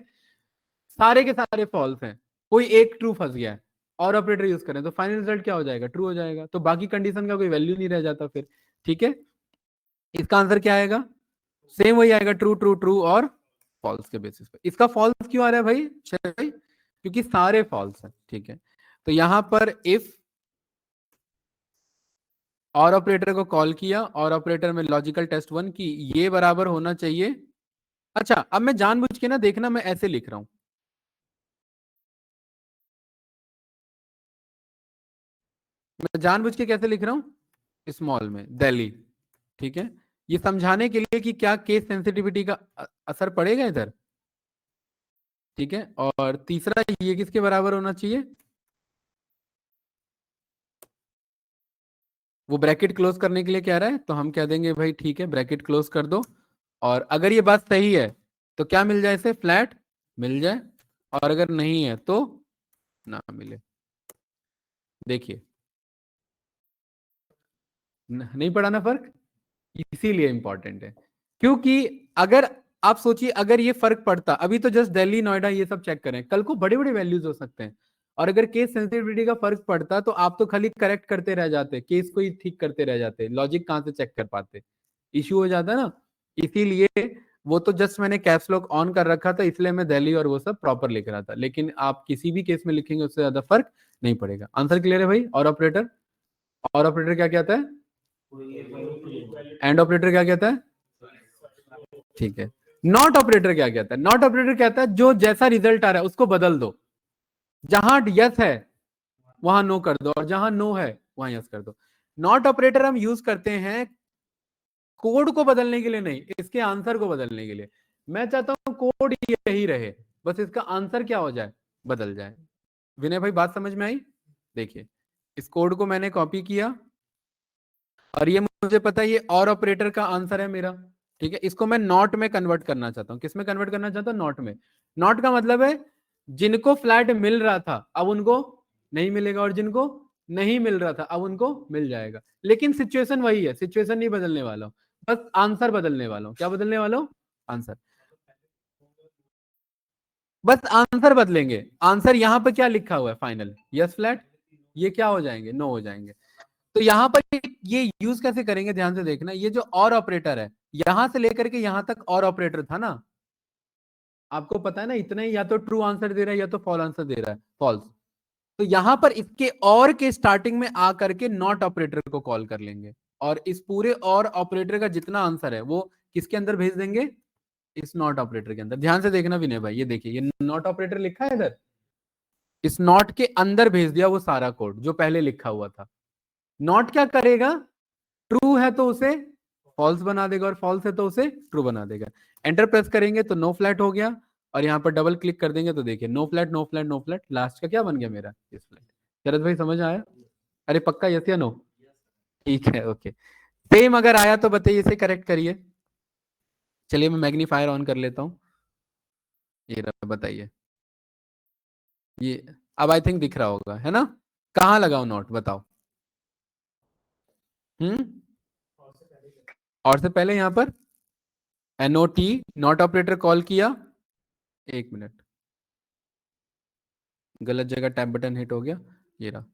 सारे के सारे फॉल्स हैं, कोई एक ट्रू फंस गया है, और ऑपरेटर यूज करें तो फाइनल रिजल्ट क्या हो जाएगा? ट्रू हो जाएगा। तो बाकी कंडीशन का कोई वैल्यू नहीं रह जाता फिर। ठीक है, इसका आंसर क्या आएगा? सेम वही आएगा, ट्रू ट्रू ट्रू और फॉल्स के बेसिस पे। इसका फॉल्स क्यों आ रहा है भाई भाई? क्योंकि सारे फॉल्स हैं। ठीक है, तो यहां पर इफ और ऑपरेटर को कॉल किया, और ऑपरेटर में लॉजिकल टेस्ट 1 की ये बराबर होना चाहिए। अच्छा अब मैं जानबूझ के ना, देखना मैं ऐसे लिख रहा हूं, मैं जानबूझ के कैसे लिख रहा हूं, स्मॉल में दिल्ली। ठीक है, ये समझाने के लिए कि क्या केस सेंसिटिविटी का असर पड़ेगा इधर। ठीक है, और तीसरा ये किसके बराबर होना चाहिए? वो ब्रैकेट क्लोज करने के लिए कह रहा है, तो हम कह देंगे भाई ठीक है ब्रैकेट क्लोज कर दो। और अगर ये बात सही है तो क्या मिल जाए? इसे फ्लैट मिल जाए, और अगर नहीं है तो ना मिले। देखिए नहीं पड़ा ना फर्क, इसीलिए इंपॉर्टेंट है। क्योंकि अगर आप सोचिए अगर ये फर्क पड़ता, अभी तो जस्ट दिल्ली नोएडा ये सब चेक करें, कल को बड़े बड़े वैल्यूज हो सकते हैं, और अगर केस सेंसिटिविटी का फर्क पड़ता तो आप तो खाली करेक्ट करते रह जाते, केस को ही ठीक करते रह जाते, लॉजिक कहां से चेक कर पाते, इश्यू हो जाता ना। इसीलिए वो तो जस्ट मैंने कैप्स लॉक ऑन कर रखा था, इसलिए मैं दिल्ली और वो सब प्रॉपर लिख रहा था, लेकिन आप किसी भी केस में लिखेंगे उससे ज्यादा फर्क नहीं पड़ेगा। आंसर क्लियर है भाई? और ऑपरेटर क्या कहता है? एंड ऑपरेटर क्या कहता है? ठीक है। नॉट ऑपरेटर क्या कहता है? नॉट ऑपरेटर कहता है जो जैसा रिजल्ट आ रहा है उसको बदल दो, जहां यस है वहां नो कर दो, और जहां नो है वहां यस कर दो। नॉट ऑपरेटर हम यूज करते हैं कोड को बदलने के लिए नहीं, इसके आंसर को बदलने के लिए। मैं चाहता हूं कोड यही रहे, बस इसका आंसर क्या हो जाए, बदल जाए। विनय भाई बात समझ में आई? देखिए इस कोड को मैंने कॉपी किया, और ये मुझे पता है ये और ऑपरेटर का आंसर है मेरा, ठीक है। इसको मैं नॉट में कन्वर्ट करना चाहता हूं, किस में कन्वर्ट करना चाहता हूं? नॉट में। नॉट का मतलब है जिनको फ्लैट मिल रहा था अब उनको नहीं मिलेगा, और जिनको नहीं मिल रहा था अब उनको मिल जाएगा, लेकिन सिचुएशन वही है, सिचुएशन नहीं बदलने वाला हूं, बस आंसर बदलने वाला हूं। क्या बदलने वाला हूं? आंसर। बस आंसर बदलेंगे। आंसर यहां पर क्या लिखा हुआ है? फाइनल यस फ्लैट, ये क्या हो जाएंगे? नो हो जाएंगे। तो यहां पर ये यूज कैसे करेंगे, ध्यान से देखना। ये जो और ऑपरेटर है, यहां से लेकर के यहां तक और ऑपरेटर था ना, आपको पता है ना, इतना ही या तो ट्रू आंसर दे रहा है या तो फॉल आंसर दे रहा है, फॉल्स। तो यहां पर इसके और के स्टार्टिंग में आ करके नॉट ऑपरेटर को कॉल कर लेंगे, और इस पूरे और ऑपरेटर का जितना आंसर है वो किसके अंदर भेज देंगे? इस नॉट ऑपरेटर के अंदर। ध्यान से देखना विनय भाई, ये देखिए ये नॉट ऑपरेटर लिखा है इधर, इस नॉट के अंदर भेज दिया वो सारा कोड जो पहले लिखा हुआ था। नॉट क्या करेगा? ट्रू है तो उसे फॉल्स बना देगा, और फॉल्स है तो उसे ट्रू बना देगा। एंटर प्रेस करेंगे तो नो फ्लैट हो गया, और यहां पर डबल क्लिक कर देंगे तो देखिए no flat no flat no flat, last का क्या बन गया मेरा? इस फ्लैट। शरद भाई समझ आया? अरे पक्का यस या नो? ठीक है, ओके। सेम अगर आया तो बताइए, इसे करेक्ट करिए। चलिए मैं मैग्नीफायर ऑन कर लेता हूं, ये रहा, बताइए। ये अब आई थिंक दिख रहा होगा, है ना? कहाँ लगाओ नोट, बताओ। हम्म, और से पहले यहां पर एनओटी नॉट ऑपरेटर कॉल किया, एक मिनट, गलत जगह टैब बटन हिट हो गया, ये रहा।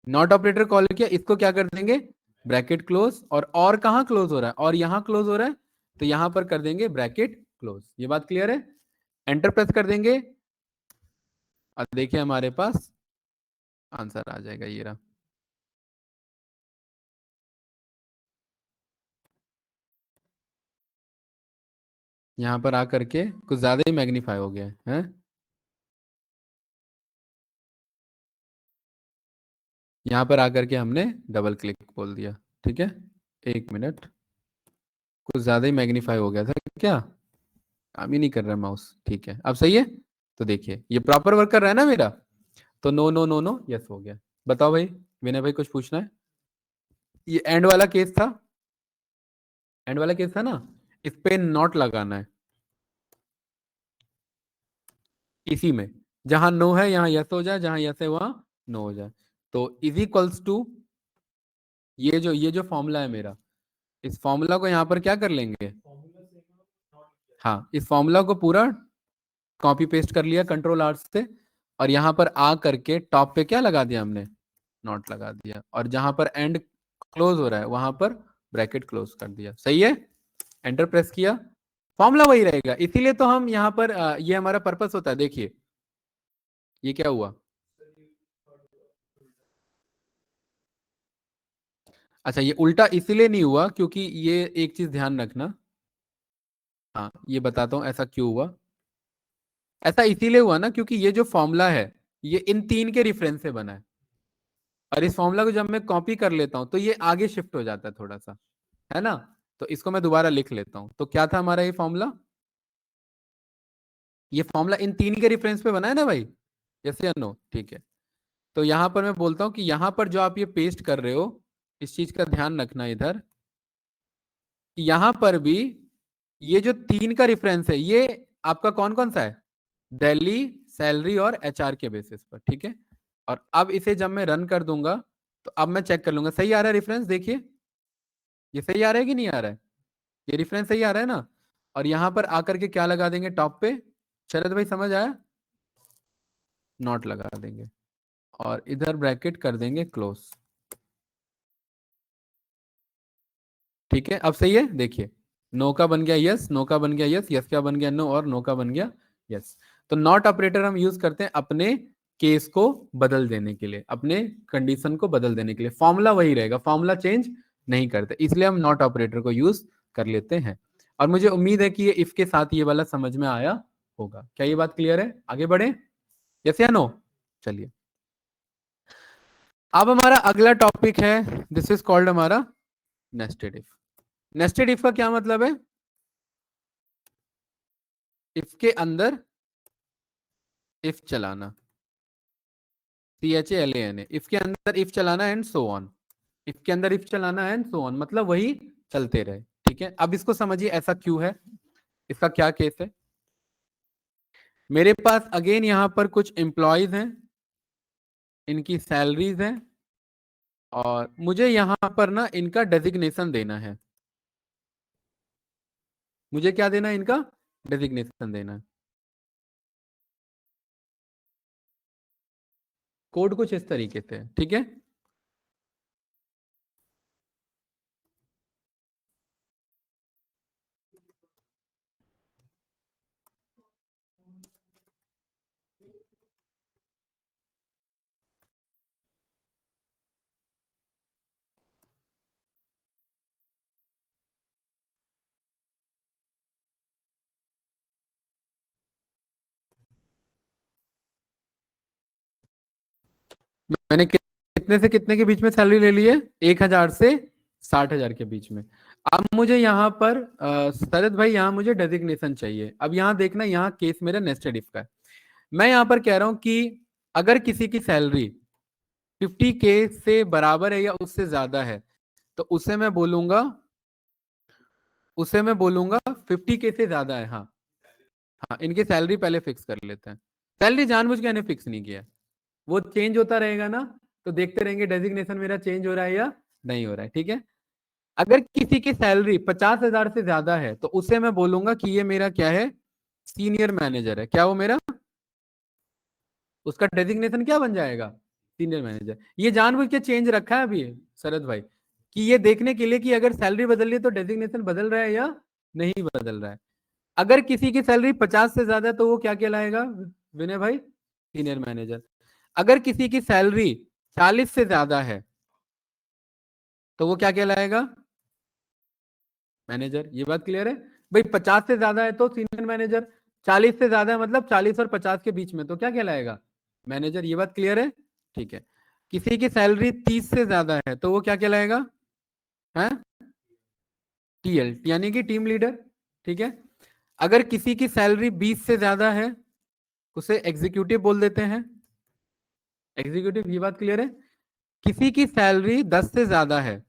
नॉट ऑपरेटर कॉल किया, इसको क्या कर देंगे? ब्रैकेट क्लोज, और कहां क्लोज हो रहा है? और यहां क्लोज हो रहा है, तो यहां पर कर देंगे ब्रैकेट क्लोज। ये बात क्लियर है? एंटर प्रेस कर देंगे, और देखिए हमारे पास आंसर आ जाएगा, ये रहा। यहां पर आकर के कुछ ज्यादा ही मैग्नीफाई हो गया है। यहां पर आकर के हमने डबल क्लिक बोल दिया, ठीक है। एक मिनट, कुछ ज्यादा ही मैग्नीफाई हो गया था क्या? काम ही नहीं कर रहा माउस, ठीक है अब सही है। तो देखिए ये प्रॉपर वर्क कर रहा है ना मेरा, तो no no no no yes हो गया। बताओ भाई, विनय भाई कुछ पूछना है? ये एंड वाला केस था, एंड वाला केस था ना, इस पे नॉट लगाना है, इसी में जहां नो है यहां यस हो जाए, जहां यस है वहां नो हो जाए। तो इज इक्वल्स टू ये जो फॉर्मूला है मेरा, इस फॉर्मूला को यहां पर क्या कर लेंगे? हाँ, इस फॉर्मूला को पूरा कॉपी पेस्ट कर लिया कंट्रोल आर से, और यहां पर आ करके टॉप पे क्या लगा दिया हमने? नॉट लगा दिया, और जहां पर एंड क्लोज हो रहा है वहां पर ब्रैकेट क्लोज कर दिया। सही है? एंटर प्रेस किया, फॉर्मूला वही रहेगा। इसीलिए तो हम यहाँ पर ये हमारा पर्पस होता है। देखिए ये क्या हुआ? अच्छा, ये उल्टा इसीलिए नहीं हुआ क्योंकि ये एक चीज ध्यान रखना, हाँ ये बताता हूँ ऐसा क्यों हुआ। ऐसा इसीलिए हुआ ना क्योंकि ये जो फॉर्मूला है ये इन तीन के रेफरेंस से बना है, और इस फॉर्मूला को जब मैं कॉपी कर लेता हूं तो ये आगे शिफ्ट हो जाता है थोड़ा सा, है ना? तो इसको मैं दोबारा लिख लेता हूं। तो क्या था हमारा ये फॉर्मूला? ये फॉर्मूला इन तीन के रेफरेंस पे बना है ना भाई? यस या नो? ठीक है। तो यहां पर मैं बोलता हूं कि यहां पर जो आप ये पेस्ट कर रहे हो, इस चीज का ध्यान रखना इधर, कि यहां पर भी ये जो तीन का रेफरेंस है ये आपका कौन कौन सा है? दिल्ली, सैलरी और एचआर के बेसिस पर, ठीक है। और अब इसे जब मैं रन कर दूंगा तो अब मैं चेक कर लूंगा सही आ रहा है रेफरेंस। देखिए ये सही आ रहा है कि नहीं आ रहा है, ये रेफरेंस सही आ रहा है ना। और यहां पर आकर के क्या लगा देंगे टॉप पे, शरद भाई समझ आया, नॉट लगा देंगे और इधर ब्रैकेट कर देंगे क्लोज। ठीक है अब सही है। देखिए नो का बन गया यस, नो का बन गया यस, यस का बन गया नो और नो का बन गया यस। तो नॉट ऑपरेटर हम यूज करते हैं अपने केस को बदल देने के लिए, अपने कंडीशन को बदल देने के लिए। फॉर्मूला वही रहेगा, फॉर्मूला चेंज नहीं करते, इसलिए हम नॉट ऑपरेटर को यूज कर लेते हैं। और मुझे उम्मीद है कि ये इफ के साथ ये वाला समझ में आया होगा। क्या ये बात क्लियर है? आगे बढ़े, यस या नो? चलिए अब हमारा अगला टॉपिक है, दिस इज कॉल्ड हमारा नेस्टेड इफ। नेस्टेड इफ का क्या मतलब है? इफ के अंदर इफ चलाना, CHALANA, इफ के अंदर इफ चलाना एंड सो ऑन। इफ के अंदर इफ चलाना एंड सो ऑन मतलब वही चलते रहे। ठीक है अब इसको समझिए ऐसा क्यों है, इसका क्या केस है। मेरे पास अगेन यहां पर कुछ एम्प्लॉयज हैं, इनकी सैलरीज हैं और मुझे यहां पर ना इनका डेजिग्नेशन देना है। मुझे क्या देना है? इनका डेजिग्नेशन देना है। कोड कुछ इस तरीके से, ठीक है। मैंने कितने से कितने के बीच में सैलरी ले ली है? 1,000 से 60,000 के बीच में। अब मुझे यहाँ पर शरद भाई यहाँ मुझे डेजिग्नेशन चाहिए। अब यहाँ देखना, यहाँ केस मेरा नेस्टेड इफ का है। मैं यहाँ पर कह रहा हूँ कि अगर किसी की सैलरी 50K से बराबर है या उससे ज्यादा है तो उसे मैं बोलूंगा 50K से ज्यादा है। हाँ हाँ, इनकी सैलरी पहले फिक्स कर लेते हैं। सैलरी जानबूझ के मैंने फिक्स नहीं किया, वो चेंज होता रहेगा ना, तो देखते रहेंगे डेजिग्नेशन मेरा चेंज हो रहा है या नहीं हो रहा है। ठीक है अगर किसी की सैलरी 50,000 से ज्यादा है तो उसे मैं बोलूंगा कि ये मेरा क्या है, सीनियर मैनेजर है। क्या वो मेरा, उसका डेजिग्नेशन क्या बन जाएगा? Senior manager. ये जानबूझ के चेंज रखा है अभी शरद भाई, कि ये देखने के लिए कि अगर सैलरी बदल रही है तो डेजिग्नेशन बदल रहा है या नहीं बदल रहा है। अगर किसी की सैलरी 50 से ज्यादा है तो वो क्या कहलाएगा विनय भाई? Senior manager. अगर किसी की सैलरी 40 से ज्यादा है तो वो क्या कहलाएगा? मैनेजर। ये बात क्लियर है भाई? 50 से ज्यादा है तो सीनियर मैनेजर, 40 से ज्यादा है मतलब 40 और 50 के बीच में तो क्या कहलाएगा? मैनेजर। ये बात क्लियर है? ठीक है। किसी की सैलरी 30 से ज्यादा है तो वो क्या कहलाएगा? है TL, यानी कि टीम लीडर। ठीक है। अगर किसी की सैलरी 20 से ज्यादा है उसे एग्जीक्यूटिव बोल देते हैं, एग्जीक्यूटिव। ये बात क्लियर है? किसी की सैलरी 10 से ज्यादा है,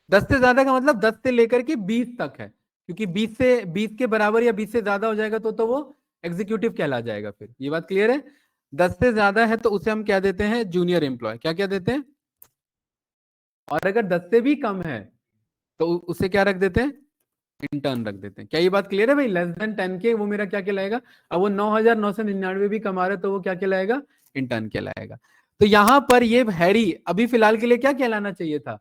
10 से ज्यादा का मतलब 10 से लेकर के 20 तक है, क्योंकि 20 के बराबर या 20 से ज्यादा हो जाएगा तो वो एग्जीक्यूटिव कहला जाएगा। फिर ये बात क्लियर है? 10 से ज्यादा है तो उसे हम क्या देते हैं? Junior employee. क्या क्या देते हैं? और अगर 10 से भी कम है तो उसे क्या रख देते हैं? इंटर्न रख देते हैं। क्या ये बात क्लियर है भाई? लेस देन 10K वो मेरा क्या कहलाएगा? अब वो 9,999 भी कमा रहे तो वो क्या कहलाएगा? इंटर्न कहलाएगा। तो यहां पर ये हैरी अभी फिलहाल के लिए क्या कहलाना चाहिए था?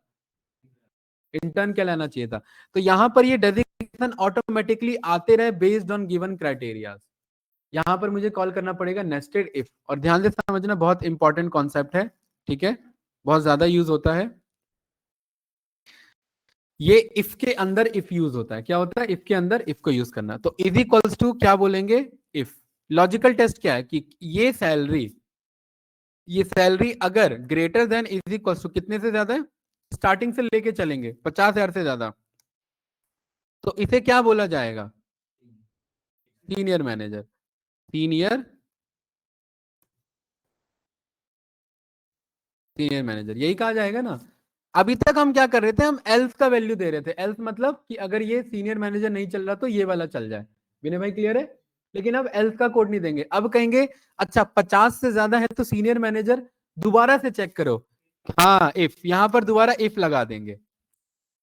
इंटर्न कहलाना चाहिए था। तो यहां पर ये डेजिग्नेशन ऑटोमेटिकली आते रहे बेस्ड ऑन गिवन क्राइटेरिया। यहां पर मुझे कॉल करना पड़ेगा नेस्टेड इफ। और ध्यान से समझना, बहुत इंपॉर्टेंट कॉन्सेप्ट है। ठीक है, बहुत ज्यादा यूज होता है ये। इफ के अंदर इफ यूज होता है। क्या होता है? इफ के अंदर इफ को यूज करना। तो इज इक्वल्स टू क्या बोलेंगे? इफ। लॉजिकल टेस्ट क्या है कि ये सैलरी अगर greater than is equals to कितने से ज्यादा है? स्टार्टिंग से लेके चलेंगे 50,000 से ज्यादा, तो इसे क्या बोला जाएगा? Senior manager. Senior senior manager यही कहा जाएगा ना। अभी तक हम क्या कर रहे थे? हम एल्स का वैल्यू दे रहे थे। एल्स मतलब कि अगर ये सीनियर मैनेजर नहीं चल रहा तो ये वाला चल जाए। विनय भाई क्लियर है? लेकिन अब एल्स का कोड नहीं देंगे। अब कहेंगे अच्छा 50 से ज्यादा है तो सीनियर मैनेजर, दोबारा से चेक करो। हाँ इफ, यहां पर दोबारा इफ लगा देंगे,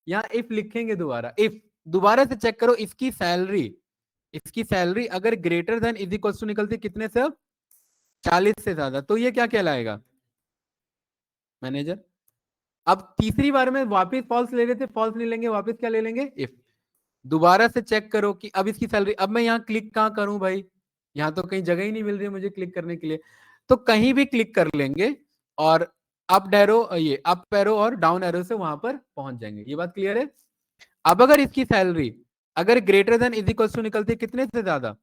यहाँ इफ लिखेंगे दोबारा, इफ दोबारा से चेक करो इसकी सैलरी अगर greater than is equal to निकलती कितने से, अब 40 से ज्यादा, तो ये क्या कहलाएगा, मैनेजर। अब तीसरी बार में वापस फॉल्स ले रहे थे, फॉल्स नहीं लेंगे, वापस क्या ले लेंगे, इफ। दोबारा से चेक करो कि अब इसकी सैलरी, अब मैं यहाँ क्लिक कहाँ करूं भाई, यहाँ तो कहीं जगह ही नहीं मिल रही है मुझे क्लिक करने के लिए, तो कहीं भी क्लिक कर लेंगे और अप एरो, ये अप एरो और डाउन एरो से वहां पर पहुंच जाएंगे। ये बात क्लियर है। अब अगर इसकी सैलरी अगर greater than is equal to निकलती कितने से ज्यादा,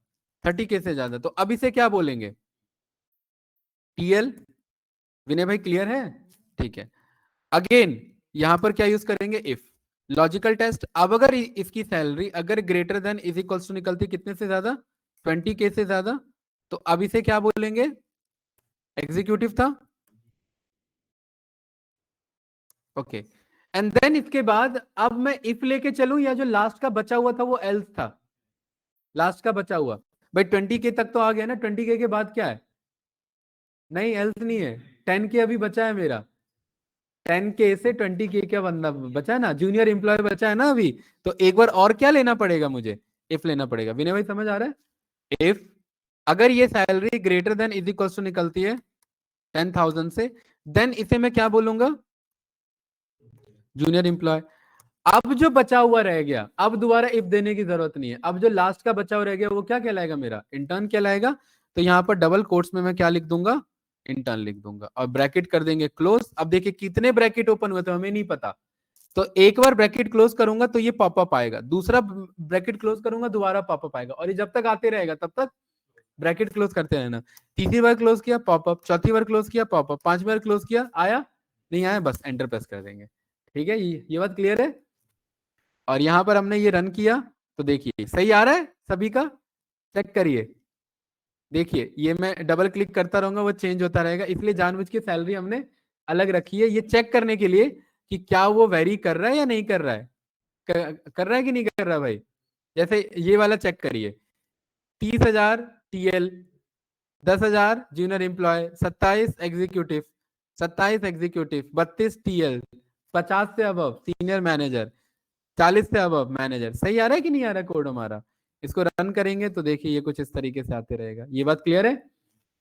30K से ज्यादा, तो अब इसे क्या बोलेंगे, टीएल। विनय भाई क्लियर है, ठीक है। अगेन यहां पर क्या यूज करेंगे, इफ। लॉजिकल टेस्ट, अब अगर इसकी सैलरी अगर greater than is equal to निकलती कितने से ज्यादा, 20K से ज्यादा, तो अब इसे क्या बोलेंगे, एग्जीक्यूटिव था, ओके। एंड देन इसके बाद अब मैं इफ लेके चलूं या जो लास्ट का बचा हुआ था वो एल्स था, लास्ट का बचा हुआ, भाई 20K तक तो आ गया ना, 20K के बाद क्या है, नहीं एल्स नहीं है, 10K अभी बचा है मेरा, 10K से 20K का बंदा बचा है ना, जूनियर एम्प्लॉय बचा है ना अभी, तो एक बार और क्या लेना पड़ेगा मुझे, इफ लेना पड़ेगा। विनय भाई समझ आ रहा है, इफ अगर ये salary greater than is equal to निकलती है 10,000 से, देन इसे मैं क्या बोलूंगा, जूनियर एम्प्लॉय। अब जो बचा हुआ रह गया, अब दोबारा इफ देने की जरूरत नहीं है, अब जो लास्ट का बचा हुआ रह गया वो क्या कहलाएगा, मेरा इंटर्न कहलाएगा। तो यहाँ पर डबल कोट्स में मैं क्या लिख दूंगा, इंटर्न लिख दूंगा, और ब्रैकेट कर देंगे क्लोज। अब देखिए कितने ब्रैकेट ओपन हुए तो हमें नहीं पता, तो एक बार ब्रैकेट क्लोज करूंगा तो ये पॉपअप आएगा, दूसरा ब्रैकेट क्लोज करूंगा दोबारा पॉपअप आएगा, और ये जब तक आते रहेगा तब तक ब्रैकेट क्लोज करते रहना। तीसरी बार क्लोज किया पॉपअप, चौथी बार क्लोज किया पॉपअप, पांचवी बार क्लोज किया, आया नहीं आया, बस एंटर प्रेस कर देंगे। ठीक है, ये बात क्लियर है। और यहां पर हमने ये रन किया तो देखिए सही आ रहा है सभी का, चेक करिए। देखिए ये मैं डबल क्लिक करता रहूंगा वो चेंज होता रहेगा, इसलिए जानबूझ के सैलरी हमने अलग रखी है, ये चेक करने के लिए कि क्या वो वेरी कर रहा है या नहीं कर रहा है, कर रहा है कि नहीं कर रहा है भाई। जैसे ये वाला चेक करिए, 30,000 TL, 10,000 junior employee, 27 executive, 32 TL, 50 से अब सीनियर मैनेजर, 40 से अब मैनेजर। सही आ रहा है कि नहीं आ रहा कोड हमारा। इसको रन करेंगे तो देखिए ये कुछ इस तरीके से आते रहेगा। ये बात क्लियर है।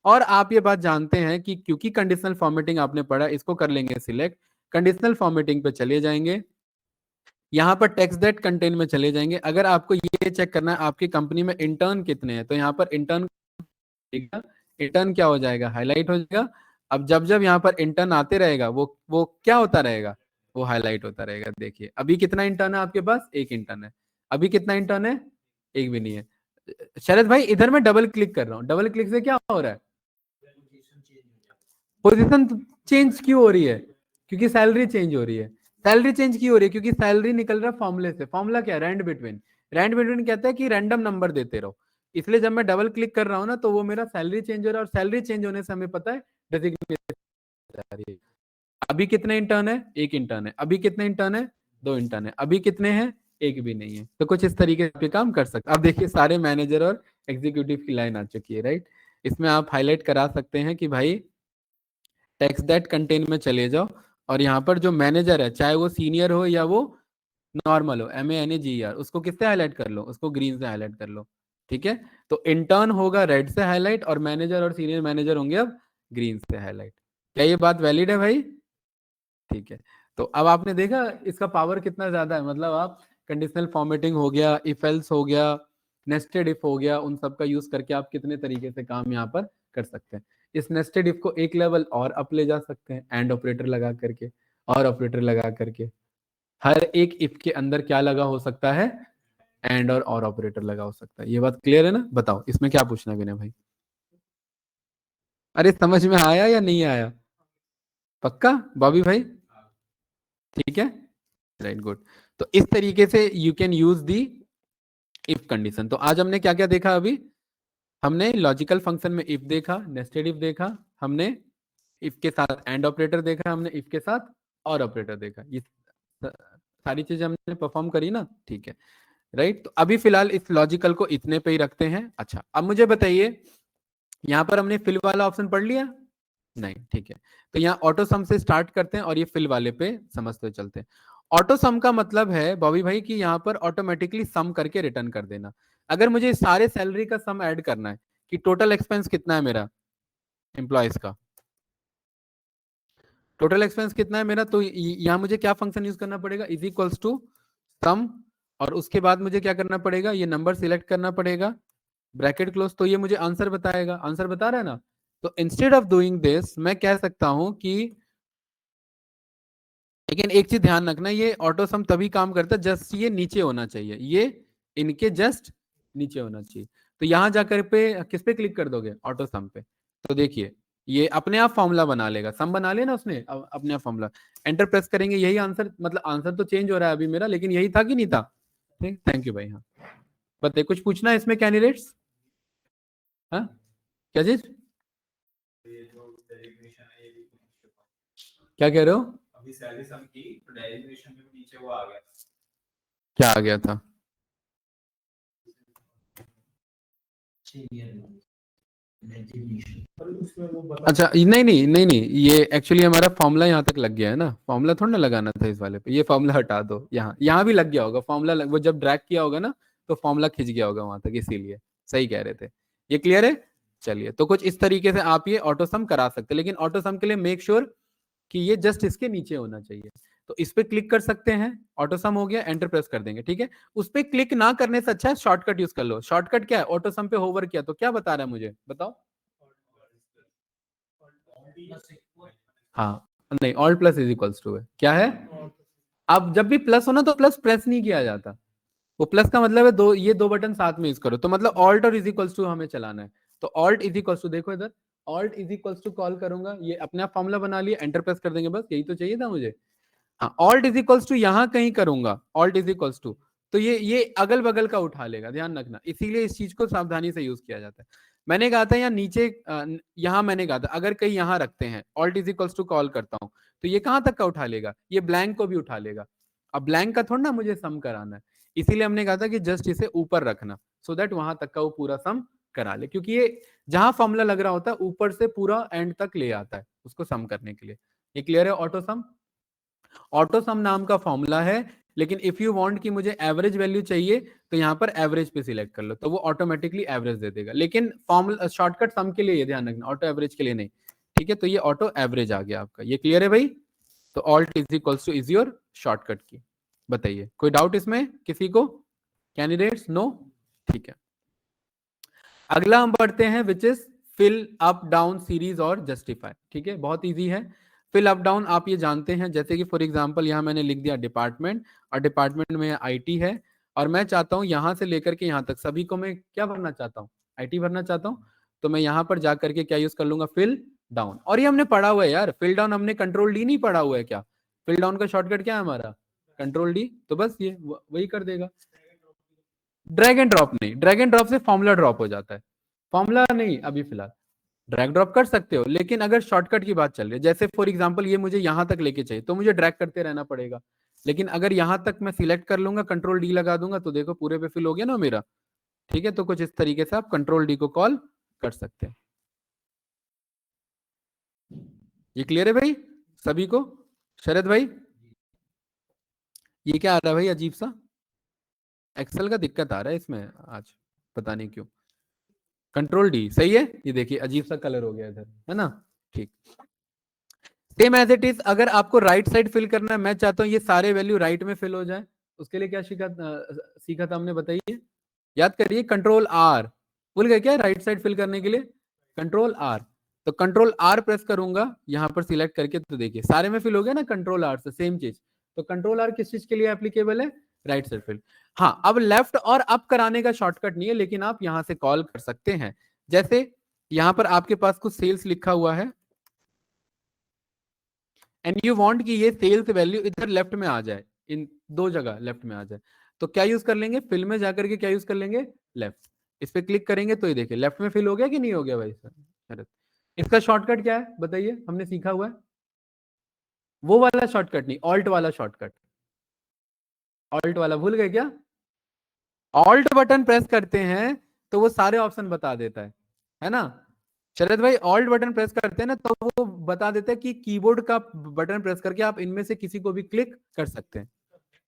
और आप ये बात जानते हैं कि क्योंकि कंडीशनल फॉर्मेटिंग आपने पढ़ा, इसको कर लेंगे सिलेक्ट, कंडीशनल फॉर्मेटिंग पे चले जाएंगे, यहाँ पर टेक्स्ट दैट कंटेन में चले जाएंगे। अगर आपको ये चेक करना है आपकी कंपनी में इंटर्न कितने हैं, तो यहाँ पर इंटर्न, इंटर्न क्या हो जाएगा, हाईलाइट हो जाएगा। अब जब जब यहाँ पर इंटर्न आते रहेगा वो क्या होता रहेगा, वो हाईलाइट होता रहेगा। देखिए अभी कितना इंटर्न है आपके पास, एक इंटर्न है। अभी कितना इंटर्न है, एक भी नहीं है। शरद भाई इधर मैं डबल क्लिक कर रहा हूँ, डबल क्लिक से क्या हो रहा है, पोजीशन चेंज क्यों हो रही है, क्योंकि सैलरी चेंज हो रही है। सैलरी चेंज क्यों हो रही है, क्योंकि सैलरी निकल रहा है फॉर्मूले से। फॉर्मूला क्या है, रैंड बिटवीन। रैंड बिटवीन कहता है कि रैंडम नंबर देते रहो, इसलिए जब मैं डबल क्लिक कर रहा हूँ ना तो वो मेरा सैलरी चेंज हो रहा है, और सैलरी चेंज होने से हमें पता है डेजिग्नेशन। अभी कितने इंटर्न है, एक इंटर्न है। अभी कितने इंटर्न है, दो इंटर्न है। अभी कितने हैं, एक भी नहीं है। तो कुछ इस तरीके से काम कर सकते। अब देखिए सारे मैनेजर और एग्जीक्यूटिव की लाइन आ चुकी है, राइट। इसमें आप हाईलाइट करा सकते हैं कि भाई टेक्स्ट दैट कंटेन में चले जाओ, और यहाँ पर जो मैनेजर है चाहे वो सीनियर हो या वो नॉर्मल हो, MANEGER, उसको किससे हाईलाइट कर लो, उसको ग्रीन से हाईलाइट कर लो। ठीक है, तो इंटर्न होगा रेड से हाईलाइट, और मैनेजर और सीनियर मैनेजर होंगे अब ग्रीन से हाईलाइट। क्या ये बात वैलिड है भाई, ठीक है। तो अब आपने देखा इसका पावर कितना ज्यादा है, मतलब आप कंडीशनल फॉर्मेटिंग हो गया, इफ एल्स हो गया, नेस्टेड इफ हो गया, उन सब का यूज करके आप कितने तरीके से काम यहाँ पर कर सकते हैं। इस नेस्टेड इफ को एक लेवल और अप ले जा सकते हैं, एंड ऑपरेटर लगा करके, और ऑपरेटर लगा करके। हर एक इफ के अंदर क्या लगा हो सकता है, एंड और ऑपरेटर लगा हो सकता है। ये बात क्लियर है ना। बताओ इसमें क्या पूछना है विनय भाई। अरे समझ में आया या नहीं आया, पक्का बॉबी भाई, ठीक है, राइट, गुड। तो इस तरीके से you can use the if condition. तो आज हमने क्या क्या देखा, अभी हमने लॉजिकल फंक्शन में इफ देखा, नेस्टेड इफ देखा, हमने इफ के साथ एंड ऑपरेटर देखा, हमने इफ के साथ और ऑपरेटर देखा। ये सारी चीजें हमने परफॉर्म करी ना, ठीक है। राइट। तो अभी फिलहाल इस लॉजिकल को इतने पे ही रखते हैं। अच्छा, अब मुझे बताइए, यहां पर हमने फिल वाला ऑप्शन पढ़ लिया? नहीं, ठीक है। तो यहाँ ऑटो सम से स्टार्ट करते हैं और ये फिल वाले पे समझते चलते हैं। ऑटो सम का मतलब है बॉबी भाई कि यहाँ पर ऑटोमेटिकली सम करके रिटर्न कर देना। अगर मुझे सारे सैलरी का सम ऐड करना है कि टोटल एक्सपेंस कितना है मेरा एम्प्लॉयज का, टोटल एक्सपेंस कितना है मेरा, तो यहाँ मुझे क्या फंक्शन यूज करना पड़ेगा, इज इक्वल्स टू सम, और उसके बाद मुझे क्या करना पड़ेगा, ये नंबर सिलेक्ट करना पड़ेगा, ब्रैकेट क्लोज। तो ये मुझे आंसर बताएगा, आंसर बता रहा है ना। तो इंस्टेड ऑफ डूइंग दिस मैं कह सकता हूं कि, लेकिन एक चीज ध्यान रखना, ये ऑटो सम तभी काम करता है जस्ट ये नीचे होना चाहिए, ये इनके जस्ट नीचे होना चाहिए। तो यहां जाकर पे किस पे क्लिक कर दोगे, ऑटो सम पे। तो देखिए ये अपने आप फॉर्मूला बना लेगा, सम बना लेना उसने अपने आप फॉर्मूला। एंटर प्रेस करेंगे, यही आंसर, मतलब आंसर तो चेंज हो रहा है अभी मेरा, लेकिन यही था कि नहीं था। ठीक, थैंक यू भाई। हाँ बताइए, कुछ पूछना है इसमें कैंडिडेट्स? हाँ क्या चीज, क्या कह रहे हो? अभी सैलरी सम की तो डेरिवेशन में नीचे वो आ गया, क्या आ गया था? अच्छा नहीं नहीं नहीं नहीं, ये एक्चुअली हमारा फॉर्मूला यहाँ तक लग गया है ना, फॉर्मूला थोड़ा ना लगाना था इस वाले पे, ये फॉर्मूला हटा दो। यहाँ यहाँ भी लग गया होगा फॉर्मूला, वो जब ड्रैग किया होगा ना तो फॉर्मूला खिंच गया होगा वहां तक, इसीलिए। सही कह रहे थे। ये क्लियर है? चलिए, तो कुछ इस तरीके से आप ये ऑटो सम करा सकते हैं, लेकिन ऑटो सम के लिए मेक श्योर कि ये जस्ट इसके नीचे होना चाहिए। तो इस पे क्लिक कर सकते हैं, ऑटो सम हो गया, एंटर प्रेस कर देंगे। ठीक है, उस पे क्लिक ना करने से अच्छा है शॉर्टकट यूज कर लो। शॉर्टकट क्या है, ऑटो सम पे होवर किया तो क्या बता रहा है मुझे, बताओ। हाँ, नहीं, alt plus is equals to है, क्या है? अब जब भी प्लस हो ना तो प्लस प्रेस नहीं किया जाता, वो प्लस का मतलब है दो, ये दो बटन साथ में यूज करो, तो मतलब ऑल्ट और इज इक्वल्स टू हमें चलाना है। तो ऑल्ट इज इक्वल्स टू, देखो इधर, alt is equals to call करूंगा, ये अपने आप फॉर्मूला बना लिया, एंटर प्रेस कर देंगे, बस यही तो चाहिए था मुझे। हाँ, ऑल्ट इज इक्वल्स टू यहां कहीं करूंगा, ऑल्ट इज इक्वल्स टू, तो ये अगल बगल का उठा लेगा, ध्यान रखना, इसीलिए इस चीज को सावधानी से यूज किया जाता है। मैंने कहा था यहाँ नीचे, यहाँ मैंने कहा था अगर कहीं यहाँ रखते हैं, alt is equals to call करता हूँ, तो ये कहां तक का उठा लेगा, ये ब्लैंक को भी उठा लेगा। अब ब्लैंक का थोड़ा ना मुझे सम कराना है, इसीलिए हमने कहा था कि जस्ट इसे ऊपर रखना, सो दैट वहां तक का वो पूरा सम करा ले, क्योंकि ये जहां फॉर्मूला लग रहा होता है ऊपर से पूरा एंड तक ले आता है उसको सम करने के लिए। ये क्लियर है? ऑटो सम, ऑटो सम नाम का फॉर्मूला है, लेकिन इफ यू वांट कि मुझे एवरेज वैल्यू चाहिए तो यहाँ पर एवरेज पे सिलेक्ट कर लो, तो वो ऑटोमेटिकली एवरेज दे देगा, लेकिन फॉर्मूला शॉर्टकट सम के लिए ये ध्यान रखना, ऑटो एवरेज के लिए नहीं। ठीक है, तो ये ऑटो एवरेज आ गया आपका, ये क्लियर है भाई? तो alt is equals two is your shortcut की। बताइए, कोई डाउट इसमें किसी को, कैंडिडेट्स? नो, ठीक है। अगला हम पढ़ते हैं which is fill up down series और जस्टिफाई। ठीक है, बहुत इजी है। फिल अप डाउन आप ये जानते हैं, जैसे कि फॉर एग्जांपल यहाँ मैंने लिख दिया डिपार्टमेंट, और डिपार्टमेंट में आईटी है, और मैं चाहता हूँ यहाँ से लेकर के यहाँ तक सभी को मैं क्या भरना चाहता हूँ, आईटी भरना चाहता हूँ। तो मैं यहाँ पर जाकर के क्या यूज कर लूंगा, फिल डाउन। और ये हमने पढ़ा हुआ है यार, फिल डाउन हमने कंट्रोल डी नहीं पढ़ा हुआ है क्या? फिल डाउन का शॉर्टकट क्या है हमारा, कंट्रोल डी, तो बस ये वही कर देगा। ड्रैग एंड ड्रॉप नहीं, ड्रैग एंड ड्रॉप से फॉर्मूला ड्रॉप हो जाता है, फॉर्मूला नहीं अभी फिलहाल। ड्रैग ड्रॉप कर सकते हो, लेकिन अगर शॉर्टकट की बात चल रही है, जैसे फॉर एग्जांपल ये मुझे यहां तक लेके चाहिए तो मुझे ड्रैग करते रहना पड़ेगा, लेकिन अगर यहां तक मैं सिलेक्ट कर लूंगा, कंट्रोल डी लगा दूंगा, तो देखो पूरे पे फिल हो गया ना मेरा। ठीक है, तो कुछ इस तरीके से आप कंट्रोल डी को कॉल कर सकते हैं। ये क्लियर है भाई सभी को? शरद भाई, ये क्या आ रहा है भाई अजीब सा, एक्सेल का दिक्कत आ रहा है इसमें आज, पता नहीं क्यों। कंट्रोल डी सही है, ये देखिए अजीब सा कलर हो गया इधर, है ना? ठीक, सेम एज इट इज। अगर आपको राइट साइड फिल करना है, मैं चाहता हूँ ये सारे वैल्यू राइट में फिल हो जाए, उसके लिए क्या सीखा था हमने, बताइए, याद करिए, कंट्रोल आर। भूल गए क्या राइट साइड फिल करने के लिए? Control R. तो कंट्रोल आर प्रेस करूंगा यहाँ पर सिलेक्ट करके, तो देखिए सारे में फिल हो गया ना कंट्रोल आर से, सेम चीज। तो कंट्रोल आर किस चीज के लिए एप्लीकेबल है, राइट साइड फिल। हाँ, अब लेफ्ट और अप कराने का शॉर्टकट नहीं है, लेकिन आप यहां से कॉल कर सकते हैं। जैसे यहां पर आपके पास कुछ सेल्स लिखा हुआ है, एंड यू वांट कि ये सेल्स वैल्यू इधर लेफ्ट में आ जाए, इन दो जगह लेफ्ट में आ जाए, तो क्या यूज कर लेंगे, फिल में जाकर के क्या यूज कर लेंगे, लेफ्ट। इस पे क्लिक करेंगे तो ये देखिए लेफ्ट में फिल हो गया कि नहीं हो गया भाई सर? इसका शॉर्टकट क्या है बताइए, हमने सीखा हुआ है वो वाला शॉर्टकट नहीं, ऑल्ट वाला शॉर्टकट। ऑल्ट वाला भूल गए क्या? ऑल्ट बटन प्रेस करते हैं तो वो सारे ऑप्शन बता देता है ना। शरद भाई ऑल्ट बटन प्रेस करते हैं ना तो वो बता देता है कि कीबोर्ड का बटन प्रेस करके आप इनमें से किसी को भी क्लिक कर सकते हैं।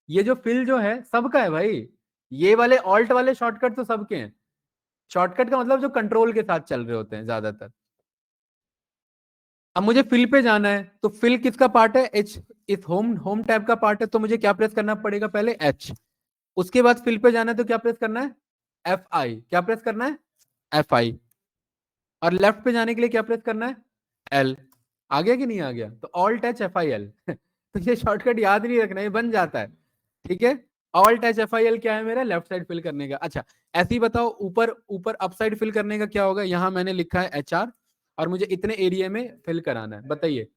ये जो फिल जो है सबका है भाई, ये वाले ऑल्ट वाले शॉर्टकट तो सबके हैं। शॉर्टकट का मतलब जो कंट्रोल के साथ चल रहे होते हैं ज्यादातर। अब मुझे फिल पे जाना है तो फिल किसका पार्ट है, एच, इस होम होम टैब का पार्ट है, तो मुझे क्या प्रेस करना पड़ेगा, पहले एच। उसके बाद फिल पे जाना है तो क्या प्रेस करना है, एफ आई। क्या प्रेस करना है, एफ आई। और लेफ्ट पे जाने के लिए क्या प्रेस करना है, एल। आ गया कि नहीं आ गया, तो alt H F I L. तो ये शॉर्टकट याद नहीं रखना, ये बन जाता है। ठीक है, alt H F I L क्या है मेरा, लेफ्ट साइड फिल करने का। अच्छा ऐसे ही बताओ, ऊपर ऊपर अप साइड फिल करने का क्या होगा, यहां मैंने लिखा है एच आर, और मुझे इतने एरिया में फिल कराना है, बताइए।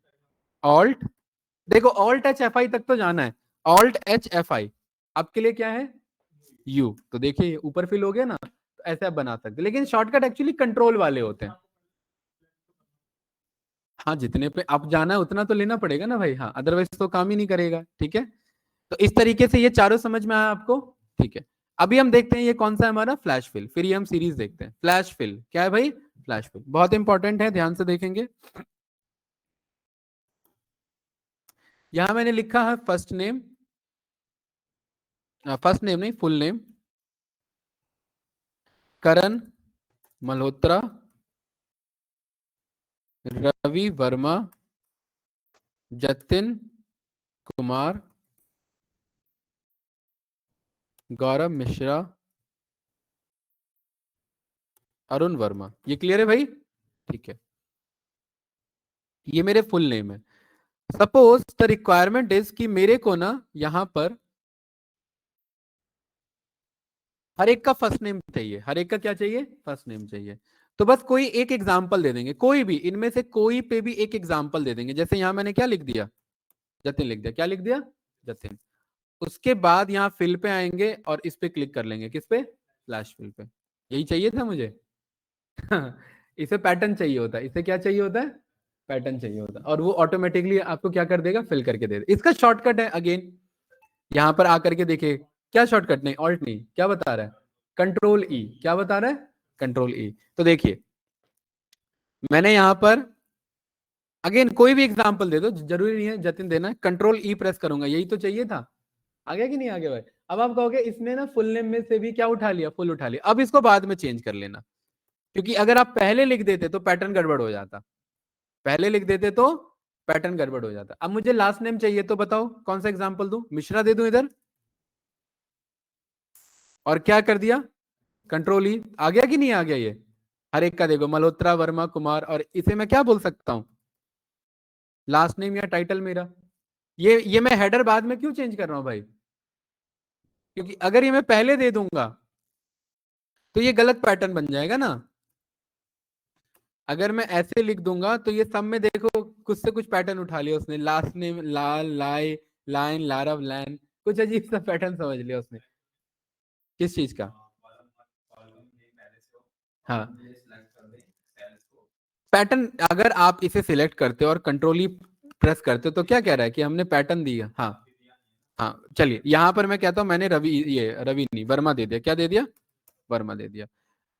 ऑल्ट, देखो ऑल्ट एच एफ आई तक तो जाना है, ऑल्ट एच एफ आई। आपके लिए क्या है, यू। तो देखिए ऊपर फिल हो गया ना, तो ऐसे आप बना सकते, लेकिन शॉर्टकट एक्चुअली कंट्रोल वाले होते हैं। हाँ जितने पे आप जाना है उतना तो लेना पड़ेगा ना भाई, हाँ अदरवाइज तो काम ही नहीं करेगा। ठीक है, तो इस तरीके से ये चारों समझ में आया आपको। ठीक है, अभी हम देखते हैं ये कौन सा है हमारा, फ्लैश फिल। फिर ये हम सीरीज देखते हैं। फ्लैश फिल क्या है भाई, फ्लैश फिल बहुत इंपॉर्टेंट है, ध्यान से देखेंगे। यहां मैंने लिखा है फर्स्ट नेम, फर्स्ट नेम नहीं फुल नेम, करण मल्होत्रा रवि वर्मा जतिन कुमार गौरव मिश्रा अरुण वर्मा। ये क्लियर है भाई, ठीक है, ये मेरे फुल नेम है। सपोज द रिक्वायरमेंट इज कि मेरे को ना यहां पर हर एक का फर्स्ट नेम चाहिए, हर एक का क्या चाहिए, फर्स्ट नेम चाहिए। तो बस कोई एक एग्जाम्पल दे देंगे, कोई भी इनमें से कोई पे भी एक एग्जाम्पल दे देंगे। जैसे यहां मैंने क्या लिख दिया, जतिन लिख दिया, क्या लिख दिया, जतिन। उसके बाद यहाँ फिल पे आएंगे और इस पे क्लिक कर लेंगे, किस पे, फ्लैश फिल पे। यही चाहिए था मुझे। इसे पैटर्न चाहिए होता है, इसे क्या चाहिए होता है, पैटर्न चाहिए होता है, और वो ऑटोमेटिकली आपको क्या कर देगा, फिल करके दे देगा। इसका शॉर्टकट है अगेन, यहां पर आकर के देखिए, क्या शॉर्टकट, नहीं ऑल्ट नहीं, क्या बता रहा है, कंट्रोल ई। क्या बता रहा है, कंट्रोल ई। तो देखिए मैंने यहां पर अगेन कोई भी एग्जांपल दे दो, जरूरी नहीं है जतिन देना है, कंट्रोल ई प्रेस करूंगा, यही तो चाहिए था। आ गया कि नहीं आ गया भाई। अब आप कहोगे इसने ना फुल नेम में से भी क्या उठा लिया, फुल उठा लिया। अब इसको बाद में चेंज कर लेना, क्योंकि अगर आप पहले लिख देते तो पैटर्न गड़बड़ हो जाता, पहले लिख देते तो पैटर्न गड़बड़ हो जाता। अब मुझे लास्ट नेम चाहिए, तो बताओ कौन सा एग्जांपल दूं, मिश्रा दे दूं इधर, और क्या कर दिया, कंट्रोल ई। आ गया कि नहीं आ गया ये, हर एक का देखो, मल्होत्रा वर्मा कुमार, और इसे मैं क्या बोल सकता हूं, लास्ट नेम या टाइटल मेरा। ये मैं हेडर बाद में क्यों चेंज कर रहा हूं भाई, क्योंकि अगर ये मैं पहले दे दूंगा तो ये गलत पैटर्न बन जाएगा ना। अगर मैं ऐसे लिख दूंगा तो ये सब में देखो कुछ से कुछ पैटर्न उठा लिया उसने, लास्ट नेम लाल लाई लाइन लारव लैन, कुछ अजीब सा पैटर्न समझ लिया उसने। किस चीज का, हाँ पैटर्न, अगर आप इसे सिलेक्ट करते हो और कंट्रोल ई प्रेस करते हो तो क्या कह रहा है कि हमने पैटर्न दिया, हाँ। हाँ चलिए यहां पर मैं कहता हूं मैंने रवि, ये रवि नहीं वर्मा दे दिया, क्या दे दिया, वर्मा दे दिया।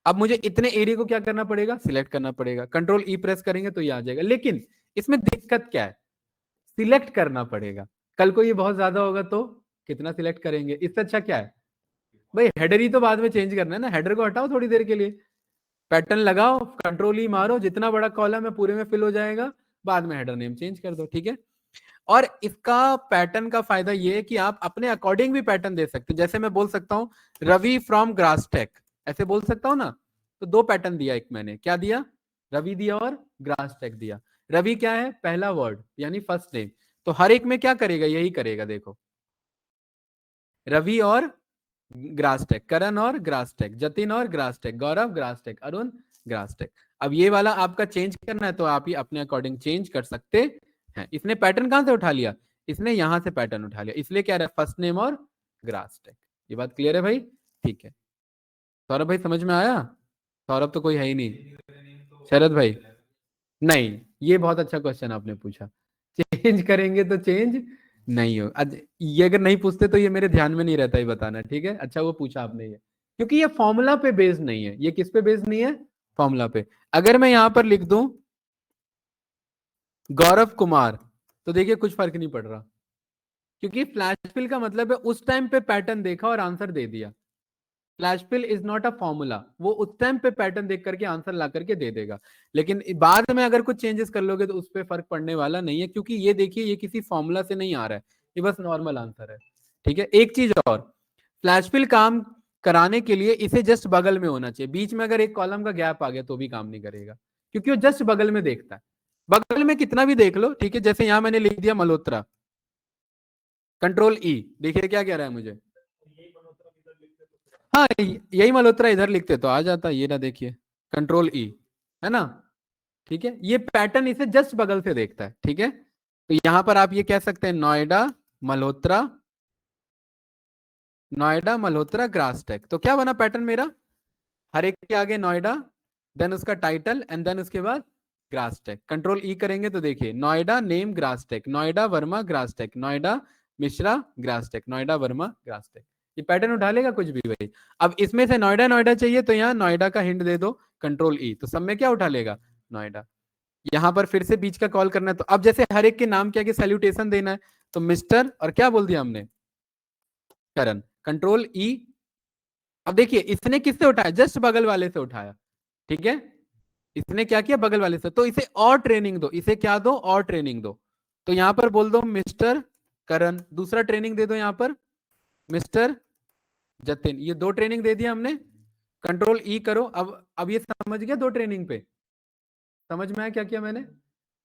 अब मुझे इतने एरिया को क्या करना पड़ेगा, सिलेक्ट करना पड़ेगा, कंट्रोल ई प्रेस करेंगे तो ये आ जाएगा। लेकिन इसमें दिक्कत क्या है, सिलेक्ट करना पड़ेगा। कल को ये बहुत ज्यादा होगा तो कितना सिलेक्ट करेंगे, इससे अच्छा क्या है भाई, हेडर ही तो बाद में चेंज करना है ना, हेडर को हटाओ थोड़ी देर के लिए, पैटर्न लगाओ, कंट्रोल ई मारो, जितना बड़ा कॉलम है पूरे में फिल हो जाएगा, बाद में हेडर नेम चेंज कर दो। ठीक है, और इसका पैटर्न का फायदा ये है कि आप अपने अकॉर्डिंग भी पैटर्न दे सकते हैं। जैसे मैं बोल सकता हूं रवि फ्रॉम ग्रास टेक, ऐसे बोल सकता हूं ना, तो दो पैटर्न दिया, एक मैंने क्या दिया, रवि दिया और ग्रास टेक दिया। रवि क्या है, पहला वर्ड यानी फर्स्ट नेम, तो हर एक में क्या करेगा, यही करेगा, देखो रवि और ग्रास टेक, करण और ग्रास टेक, जतिन और gross take, Gaurav gross take, Arun gross take. अब ये वाला आपका चेंज करना है तो आप ही अपने अकॉर्डिंग चेंज कर सकते हैं। इसने पैटर्न कहां से उठा लिया, इसने यहां से पैटर्न उठा लिया, इसलिए क्या रहा, फर्स्ट नेम और ग्रास टेक। ये बात क्लियर है भाई, ठीक है। सौरभ भाई समझ में आया, सौरभ तो कोई है ही नहीं, शरद भाई, नहीं ये बहुत अच्छा क्वेश्चन आपने पूछा, चेंज करेंगे तो चेंज नहीं हो। ये अगर नहीं पूछते तो ये मेरे ध्यान में नहीं रहता ही बताना, ठीक है, अच्छा वो पूछा आपने ये। क्योंकि ये फॉर्मूला पे बेस्ड नहीं है। ये किस पे बेस्ड नहीं है? फॉर्मूला पे। अगर मैं यहां पर लिख दूं गौरव कुमार, तो देखिए कुछ फर्क नहीं पड़ रहा, क्योंकि फ्लैश फिल का मतलब है उस टाइम पे पैटर्न देखा और आंसर दे दिया। Flash fill is not a formula, वो उस टाइम पे पैटर्न देख करके आंसर ला करके दे देगा। लेकिन बाद में अगर कुछ चेंजेस कर लोगे तो उस पर फर्क पड़ने वाला नहीं है, क्योंकि ये देखिए ये किसी फॉर्मूला से नहीं आ रहा है, ये बस नॉर्मल आंसर है। ठीक है, एक चीज और, फ्लैश फिल काम कराने के लिए इसे जस्ट बगल में होना चाहिए। बीच में अगर एक कॉलम का गैप आ गया तो भी काम नहीं करेगा, क्योंकि वो जस्ट बगल में देखता है। बगल में कितना भी देख लो, ठीक है, जैसे यहां मैंने लिख दिया मल्होत्रा, कंट्रोल ई, देखिए क्या कह रहा है मुझे। हाँ यही मल्होत्रा इधर लिखते तो आ जाता, ये ना देखिए, कंट्रोल ई, है ना। ठीक है, ये पैटर्न इसे जस्ट बगल से देखता है। ठीक है, तो यहां पर आप ये कह सकते हैं नोएडा मल्होत्रा, नोएडा मल्होत्रा ग्रास टेक। तो क्या बना पैटर्न मेरा, हर एक के आगे नोएडा, देन उसका टाइटल, एंड देन उसके बाद ग्रास टेक। कंट्रोल ई करेंगे तो देखिए Noida name grass tech, Noida Verma grass tech, Noida Mishra grass tech, Noida Verma grass tech. ये पैटर्न उठा लेगा कुछ भी भाई। अब इसमें से नोएडा नोएडा चाहिए तो यहाँ नोएडा का हिंट दे दो, कंट्रोल ई, तो सब में क्या उठा लेगा, नोएडा। यहां पर फिर से बीच का कॉल करना है, तो अब जैसे हर एक के नाम क्या के सैल्यूटेशन देना है, तो मिस्टर और क्या बोल दिया हमने, करण, कंट्रोल ई। अब देखिए इसने किससे उठाया, जस्ट बगल वाले से उठाया। ठीक है, इसने क्या किया, बगल वाले से, तो इसे और ट्रेनिंग दो, इसे क्या दो, और ट्रेनिंग दो। तो यहां पर बोल दो मिस्टर करण, दूसरा ट्रेनिंग दे दो यहां पर मिस्टर जतिन, ये दो ट्रेनिंग दे दिया हमने। कंट्रोल ई करो। अब ये समझ गया दो ट्रेनिंग पे, समझ में आया क्या किया मैंने।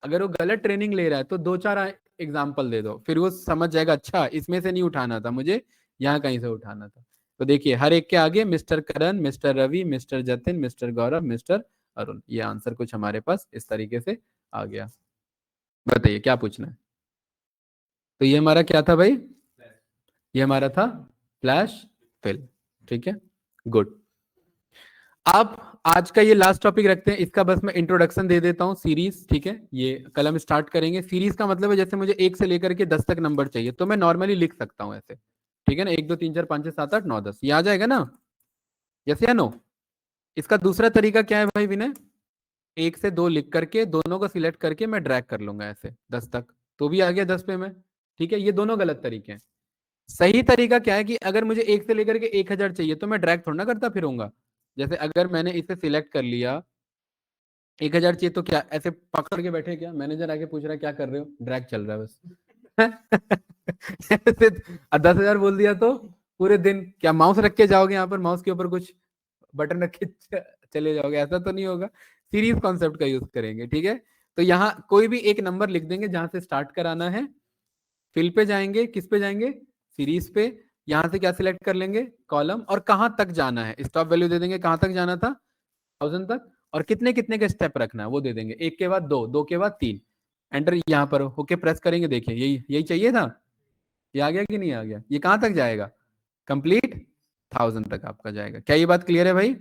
अगर वो गलत ट्रेनिंग ले रहा है तो दो चार एग्जाम्पल दे दो, फिर वो समझ जाएगा, अच्छा इसमें से नहीं उठाना था मुझे, यहाँ कहीं से उठाना था। तो देखिए हर एक के आगे mister Karan, mister Ravi, mister Jatin, mister Gaurav, mister Arun, ये आंसर कुछ हमारे पास इस तरीके से आ गया। बताइए क्या पूछना है। तो ये हमारा क्या था भाई, ये हमारा था फ्लैश फिल। ठीक है, गुड। अब आज का ये लास्ट टॉपिक रखते हैं, इसका बस मैं इंट्रोडक्शन दे देता हूँ, सीरीज। ठीक है, ये कल हम स्टार्ट करेंगे। सीरीज का मतलब है जैसे मुझे 1 से लेकर के 10 तक नंबर चाहिए, तो मैं नॉर्मली लिख सकता हूँ ऐसे। ठीक है ना, 1 2 3 4 5 6 7 8 9 10, ये आ जाएगा ना, यस या नो। इसका दूसरा तरीका क्या है भाई विनय, 1 से 2 लिख करके दोनों को सिलेक्ट करके मैं ड्रैग कर लूंगा ऐसे 10 तक, तो भी आ गया 10 पे मैं। ठीक है, ये दोनों गलत तरीके हैं। सही तरीका क्या है कि अगर मुझे 1 से लेकर के 1000 चाहिए तो मैं ड्रैग थोड़ा ना करता फिरूंगा। जैसे अगर मैंने इसे सिलेक्ट कर लिया, 1000 चाहिए, तो क्या ऐसे पकड़ के बैठे, क्या मैनेजर आके पूछ रहा है क्या कर रहे हो, ड्रैग चल रहा है बस। ऐसे 10,000 बोल दिया तो पूरे दिन क्या माउस रख के जाओगे यहाँ पर, माउस के ऊपर कुछ बटन रख के चले जाओगे, ऐसा तो नहीं होगा। सीरीज कॉन्सेप्ट का यूज करेंगे। ठीक है, तो यहाँ कोई भी एक नंबर लिख देंगे जहां से स्टार्ट कराना है, फिल पे जाएंगे, किस पे जाएंगे, सीरीज पे। यहां से क्या सिलेक्ट कर लेंगे, कॉलम, और कहां तक जाना है, स्टॉप वैल्यू दे देंगे, कहां तक जाना था, 1000 तक, और कितने कितने के स्टेप रखना है वो दे देंगे, एक के बाद दो, दो के बाद तीन। एंटर यहाँ पर होके प्रेस करेंगे, देखिए यही यही चाहिए था, ये आ गया कि नहीं आ गया, ये कहां तक जाएगा, कंप्लीट 1000 तक आपका जाएगा। क्या ये बात क्लियर है भाई।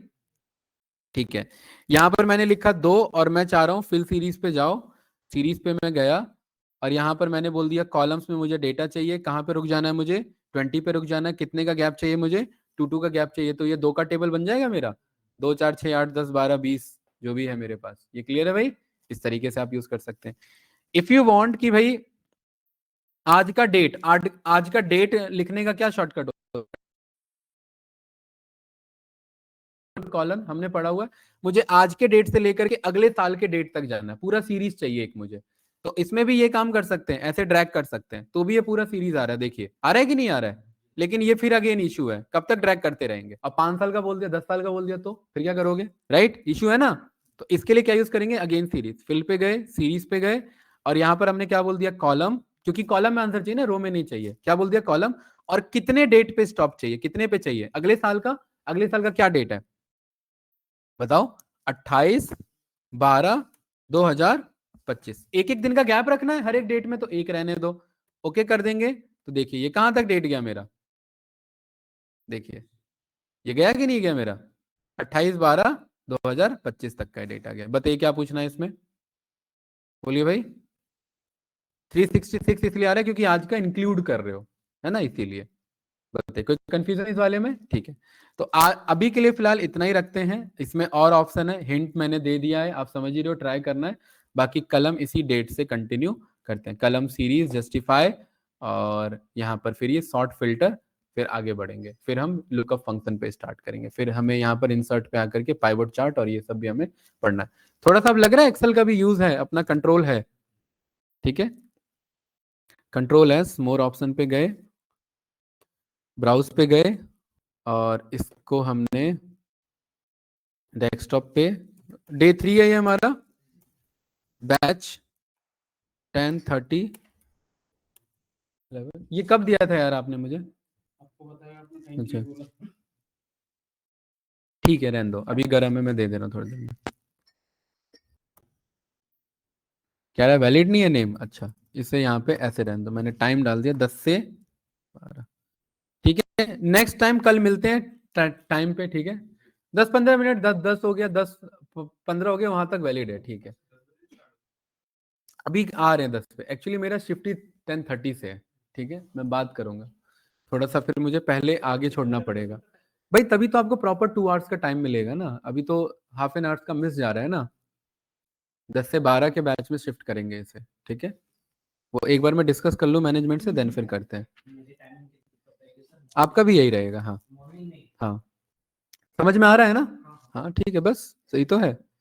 ठीक है, यहां पर मैंने लिखा 2 और मैं चाह रहा हूं फिल सीरीज पे जाओ, सीरीज पे मैं गया, और यहां पर मैंने बोल दिया कॉलम्स में मुझे डेटा चाहिए, कहां पे रुक जाना है मुझे, 20 पे रुक जाना है, कितने का गैप चाहिए मुझे, 2 का गैप चाहिए, तो ये 2 का टेबल बन जाएगा मेरा, 2 4 6 8 10 12 20 जो भी है मेरे पास। ये क्लियर है भाई, इस तरीके से आप यूज कर सकते हैं। इफ यू वांट कि भाई आज का डेट, आज का डेट लिखने का क्या शॉर्टकट होता है, कॉलम हमने पढ़ा हुआ है, मुझे आज के डेट से लेकर के अगले साल के डेट तक जाना है, पूरा सीरीज चाहिए एक मुझे। तो इसमें भी ये काम कर सकते हैं, ऐसे ड्रैग कर सकते हैं, तो भी ये पूरा सीरीज आ रहा है, देखिए आ रहा है कि नहीं आ रहा है। लेकिन ये फिर अगेन इशू है, कब तक ड्रैग करते रहेंगे, अब 5 साल का बोल दिया, 10 साल का बोल दिया, तो फिर क्या करोगे, राइट, इशू है ना। तो इसके लिए क्या यूज करेंगे, अगेन सीरीज, फिल पे गए, सीरीज पे गए, और यहां पर हमने क्या बोल दिया, कॉलम, क्योंकि कॉलम में आंसर चाहिए ना, रो में नहीं चाहिए, क्या बोल दिया, कॉलम, और कितने डेट पे स्टॉप चाहिए, कितने पे चाहिए, अगले साल का, अगले साल का क्या डेट है बताओ, 28/12/2025। एक एक दिन का गैप रखना है हर एक डेट में, तो एक रहने दो, ओके कर देंगे। तो देखिए ये कहां तक डेट गया मेरा, देखिए ये गया कि नहीं गया मेरा, 28/12/2025 तक का डेट आ गया। बताइए क्या पूछना है इसमें, बोलिए भाई। 366 इसलिए आ रहा है क्योंकि आज का इंक्लूड कर रहे हो, है ना, इसीलिए। बताइए कोई कंफ्यूजन इस वाले में? ठीक है, तो अभी के लिए फिलहाल इतना ही रखते हैं। इसमें और ऑप्शन है, हिंट मैंने दे दिया है, आप समझ ही रहे हो, ट्राई करना है। बाकी कलम इसी डेट से कंटिन्यू करते हैं, कलम सीरीज जस्टिफाई, और यहाँ पर फिर ये सॉर्ट फिल्टर, फिर आगे बढ़ेंगे, फिर हम लुकअप फंक्शन पे स्टार्ट करेंगे, फिर हमें यहाँ पर इंसर्ट पे आकर के पाइवट चार्ट और ये सब भी हमें पढ़ना है। थोड़ा सा अब लग रहा है एक्सेल का भी यूज है, अपना कंट्रोल है, ठीक है। कंट्रोल एस, मोर ऑप्शन पे गए, ब्राउज पे गए, और इसको हमने डेस्कटॉप पे, डे 3 है ये हमारा, बैच 10:30। ये कब दिया था यार आपने मुझे? अच्छा ठीक है, रहने दो, अभी गर्म है, मैं दे दे रहा हूँ थोड़ी देर में। कह रहा है वैलिड नहीं है नेम, अच्छा इसे यहाँ पे ऐसे रहने दो, मैंने टाइम डाल दिया 10 से 12। ठीक है, नेक्स्ट टाइम कल मिलते हैं टाइम पे, ठीक है। 10-15 मिनट, 10-10 हो गया, 10-15 हो गया, वहां तक वैलिड है, ठीक है। अभी आ रहे हैं 10 पे, एक्चुअली मेरा शिफ्ट ही 10:30 से है, ठीक है, मैं बात करूंगा थोड़ा सा, फिर मुझे पहले आगे छोड़ना पड़ेगा भाई, तभी तो आपको प्रॉपर 2 आवर्स का टाइम मिलेगा ना, अभी तो हाफ एन आवर्स का मिस जा रहा है ना। 10 से 12 के बैच में शिफ्ट करेंगे इसे, ठीक है। वो एक बार मैं डिस्कस कर लूँ मैनेजमेंट से, देन फिर करते हैं। आपका भी यही रहेगा, हाँ हाँ, समझ में आ रहा है ना? हाँ ठीक है, बस सही तो है।